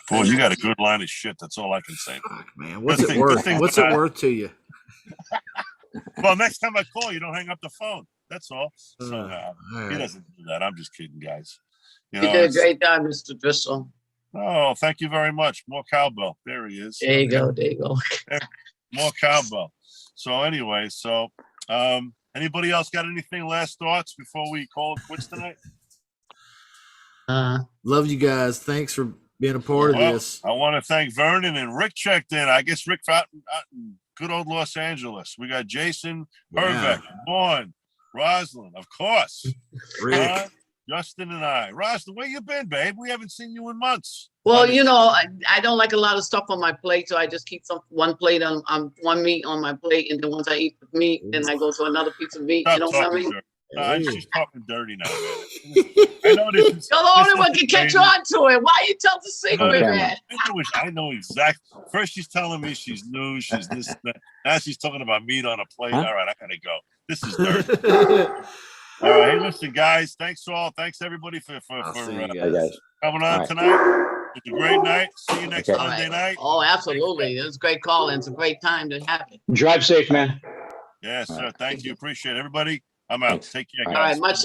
Speaker 1: boy, you got a good line of shit. That's all I can say.
Speaker 2: Fuck, man. What's
Speaker 1: Good
Speaker 2: it
Speaker 1: thing-
Speaker 2: worth?
Speaker 1: good thing
Speaker 2: What's
Speaker 1: that
Speaker 2: it
Speaker 1: I-
Speaker 2: worth to you?
Speaker 1: Well, next time I call, you don't hang up the phone. That's all. So
Speaker 2: all
Speaker 1: he
Speaker 2: right.
Speaker 1: doesn't do that. I'm just kidding, guys.
Speaker 6: You did a great job, Mr. Driscoll.
Speaker 1: Oh, thank you very much. More cowbell. There he is.
Speaker 6: There you go. There you go.
Speaker 1: More cowbell. So anyway, anybody else got anything last thoughts before we call it quits tonight?
Speaker 2: Love you guys. Thanks for being a part of
Speaker 1: Well,
Speaker 2: this.
Speaker 1: I want to thank Vernon and Rick checked in. I guess Rick out in good old Los Angeles. We got Jason,
Speaker 2: Yeah.
Speaker 1: Herbeck, Vaughn, Rosalind, of course.
Speaker 2: Rick.
Speaker 1: Ron, Justin and I. Rosalind, where you been, babe? We haven't seen you in months.
Speaker 6: Well, I don't like a lot of stuff on my plate, so I just keep one plate on one meat on my plate, and then once I eat the meat, then I go to another piece of meat.
Speaker 1: Stop
Speaker 6: You know what I
Speaker 1: talking
Speaker 6: mean?
Speaker 1: dirty. No, she's talking dirty now, man. I know this is.
Speaker 6: You're the only
Speaker 1: this
Speaker 6: one
Speaker 1: is
Speaker 6: can catch
Speaker 1: amazing.
Speaker 6: on to it. Why you tell the secret,
Speaker 3: Okay.
Speaker 6: man?
Speaker 1: I know exactly. First, she's telling me she's new. She's this. That. Now she's talking about meat on a plate.
Speaker 3: Huh?
Speaker 1: All right, I gotta go. This is dirty. All right, hey, listen, guys. Thanks all. Thanks everybody for
Speaker 2: I'll see you
Speaker 3: Hi,
Speaker 2: guys.
Speaker 3: guys.
Speaker 1: coming on
Speaker 3: All right.
Speaker 1: tonight. It's a great night. See you next
Speaker 3: Okay.
Speaker 1: Monday night.
Speaker 6: Oh, absolutely. It was a great call, and it's a great time to have it.
Speaker 9: Drive safe, man.
Speaker 1: Yes,
Speaker 3: All
Speaker 1: sir.
Speaker 3: right.
Speaker 1: Thank you. Appreciate it. Everybody. I'm out.
Speaker 3: Thanks.
Speaker 1: Take care,
Speaker 3: All
Speaker 1: guys.
Speaker 6: All right, much